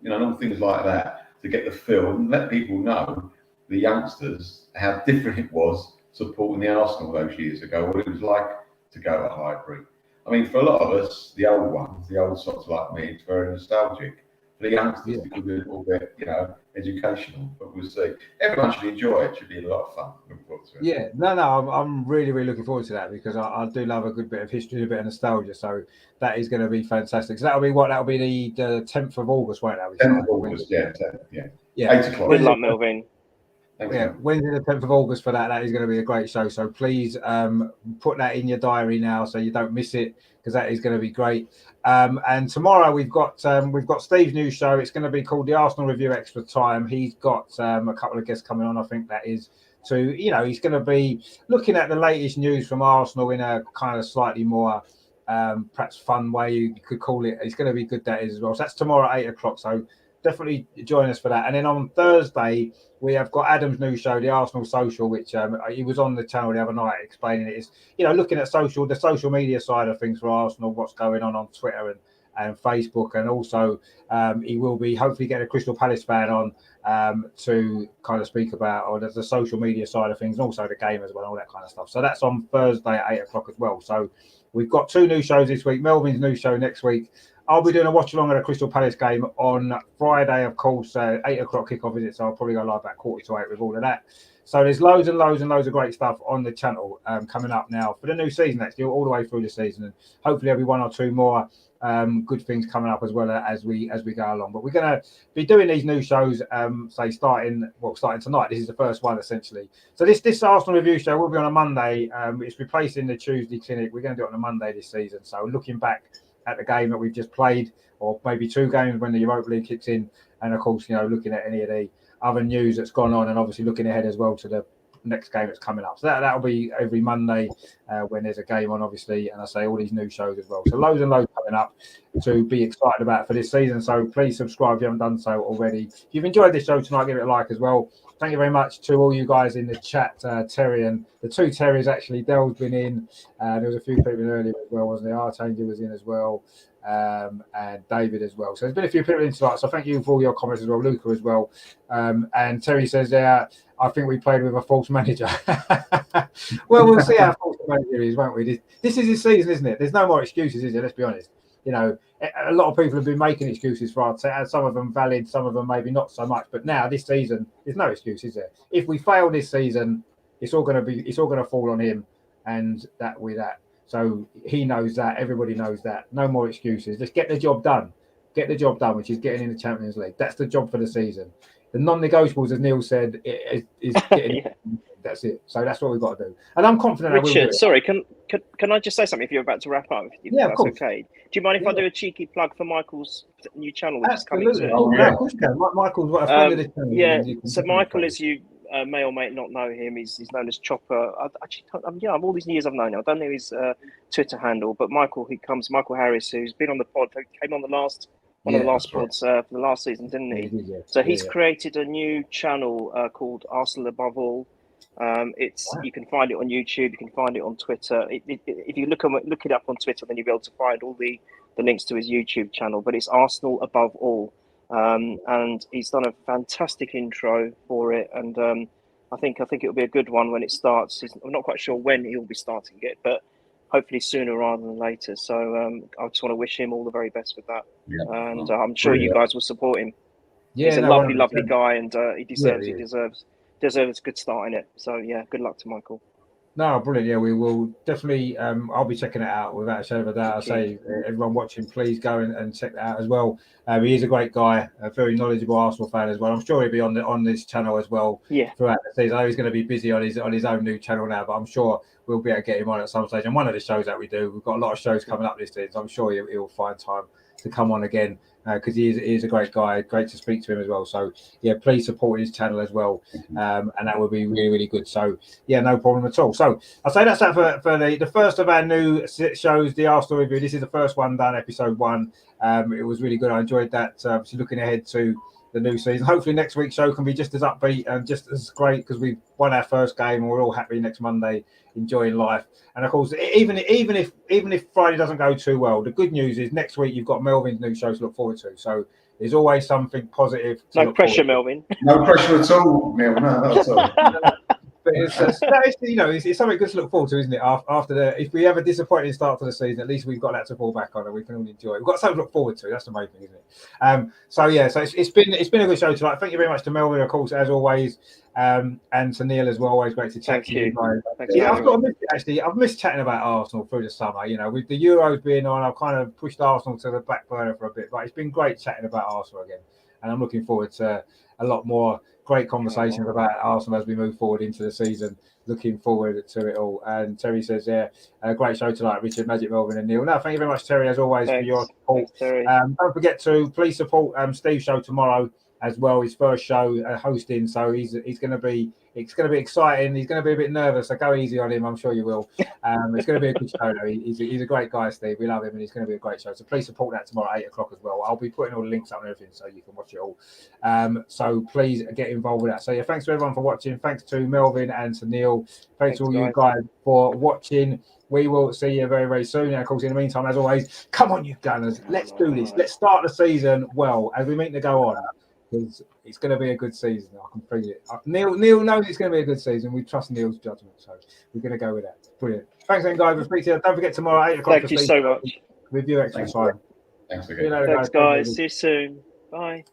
and all things like that, to get the feel and let people know, the youngsters, how different it was supporting the Arsenal those years ago, what it was like to go to Highbury. I mean, for a lot of us, the old ones, the old sots like me, it's very nostalgic. For the youngsters, it could be a little bit, educational, but we'll see. Everyone should enjoy it. It should be a lot of fun. Look forward to it. Yeah, no, I'm really, really looking forward to that because I do love a good bit of history, a bit of nostalgia. So that is going to be fantastic. So that'll be the 10th of August, won't it? 10th of August, yeah. 8 o'clock. Good luck, Melvin. Wednesday the 10th of August for that. That is going to be a great show. So please put that in your diary now so you don't miss it, because that is going to be great. And tomorrow we've got Steve's new show. It's going to be called the Arsenal Review Extra Time. He's got a couple of guests coming on. I think that is he's going to be looking at the latest news from Arsenal in a kind of slightly more perhaps fun way, you could call it. It's going to be good, that is, as well. So that's tomorrow at 8 o'clock. So definitely join us for that. And then on Thursday, we have got Adam's new show, the Arsenal Social, which he was on the channel the other night explaining it. Is looking at the social media side of things for Arsenal, what's going on Twitter and Facebook, and also he will be hopefully getting a Crystal Palace fan on to kind of speak about the social media side of things, and also the game as well, all that kind of stuff. So that's on Thursday at 8 o'clock as well. So we've got 2 new shows this week. Melvin's new show next week. I'll be doing a watch along at a Crystal Palace game on Friday, of course, 8 o'clock kickoff, is it? So I'll probably go live about 7:45 with all of that. So there's loads and loads and loads of great stuff on the channel coming up now for the new season, actually, all the way through the season. And hopefully there'll be 1 or 2 more good things coming up as well as we go along. But we're going to be doing these new shows, starting tonight. This is the first one, essentially. So this Arsenal review show will be on a Monday. It's replacing the Tuesday clinic. We're going to do it on a Monday this season. So looking back at the game that we've just played, or maybe 2 games when the Europa League kicks in, and of course, looking at any of the other news that's gone on, and obviously looking ahead as well to the next game that's coming up. So that'll be every Monday when there's a game on, obviously, and I say all these new shows as well. So loads and loads coming up to be excited about for this season. So please subscribe if you haven't done so already. If you've enjoyed this show tonight, give it a like as well. Thank you very much to all you guys in the chat, Terry and the 2 Terrys, actually. Dell's been in. There was a few people in earlier as well, wasn't there? Archangel was in as well, and David as well. So there's been a few people in tonight. So thank you for all your comments as well, Luca as well. And Terry says, I think we played with a false manager. Well, we'll see how false the manager is, won't we? This is his season, isn't it? There's no more excuses, is there? Let's be honest. A lot of people have been making excuses for Arteta. Some of them valid, some of them maybe not so much. But now this season, there's no excuse, is there? If we fail this season, it's all going to fall on him, and that. So he knows that. Everybody knows that. No more excuses. Just get the job done. Get the job done, which is getting in the Champions League. That's the job for the season. The non-negotiables, as Neil said, is getting. Yeah. That's it. So that's what we've got to do. And I'm confident. Richard, sorry, can I just say something if you're about to wrap up? Yeah, of course. Okay. Do you mind if I do a cheeky plug for Michael's new channel, which Absolutely. is coming soon? Oh, yeah, of course you can. Michael's a friend of the channel. Yeah. So Michael, as you may or may not know him, he's known as Chopper. All these years I've known him. I don't know his Twitter handle, but Michael Harris, who's been on the pod, came on the last one of the last pods for the last season, didn't he? Yeah. So he's created a new channel called Arsenal Above All. You can find it on YouTube, you can find it on Twitter. If you look it up on Twitter, then you'll be able to find all the links to his YouTube channel. But it's Arsenal Above All, and he's done a fantastic intro for it. And I think it'll be a good one when it starts. I'm not quite sure when he'll be starting it, but hopefully sooner rather than later. So I just want to wish him all the very best with that, and I'm sure you guys will support him. Yeah, he's a lovely guy, and he deserves a good start in it. So good luck to Michael. No, brilliant. Yeah, we will definitely. I'll be checking it out without a shadow of a doubt. I say everyone watching, please go and check that out as well. He is a great guy, a very knowledgeable Arsenal fan as well. I'm sure he'll be on this channel as well throughout the season. I know he's going to be busy on his own new channel now, but I'm sure we'll be able to get him on at some stage. And one of the shows that we do, we've got a lot of shows coming up this season. So I'm sure he'll find time to come on again. Because he is a great guy, great to speak to him as well. So please support his channel as well, and that would be really, really good. So no problem at all. So I'll say that's that for the first of our new shows, the Arsenal review. This is the first one done, episode 1. It was really good. I enjoyed that. Looking ahead to the new season. Hopefully next week's show can be just as upbeat and just as great because we've won our first game and we're all happy next Monday, enjoying life. And of course, even if Friday doesn't go too well, the good news is next week you've got Melvin's new show to look forward to. So there's always something positive. No pressure, Melvin. No pressure at all, Neil. No, not at all. But it's something good to look forward to, isn't it? After if we have a disappointing start to the season, at least we've got that to fall back on and we can all enjoy it. We've got something to look forward to. That's the main thing, isn't it? So it's been a good show tonight. Thank you very much to Melvin, of course, as always, and to Neil as well. Always great to chat to you guys. Yeah, I've missed chatting about Arsenal through the summer. You know, with the Euros being on, I've kind of pushed Arsenal to the back burner for a bit, but it's been great chatting about Arsenal again, and I'm looking forward to a lot more great conversations about Arsenal as we move forward into the season. Looking forward to it all. And Terry says, a great show tonight, Richard, Magic, Melvin and Neil. No, thank you very much, Terry, as always, for your support. Thanks, don't forget to please support Steve's show tomorrow as well, his first show hosting. So it's going to be exciting. He's going to be a bit nervous, so go easy on him. I'm sure you will. It's going to be a good show, though. He's a great guy, Steve. We love him, and it's going to be a great show. So please support that tomorrow at 8 o'clock as well. I'll be putting all the links up and everything so you can watch it all. So please get involved with that. So yeah, thanks to everyone for watching. Thanks to Melvin and to Neil. Thanks to all you guys for watching. We will see you very, very soon. And of course, in the meantime, as always, come on, you Gunners. Let's do this. Let's start the season well as we mean to go on. Because it's going to be a good season. I can feel it. Neil knows it's going to be a good season. We trust Neil's judgment, so we're going to go with that. Brilliant. Thanks, then, guys. We'll speak to you. Don't forget tomorrow 8 o'clock. Thank you so much. Review extra time. Thanks again. Thanks, guys. See you soon. Bye.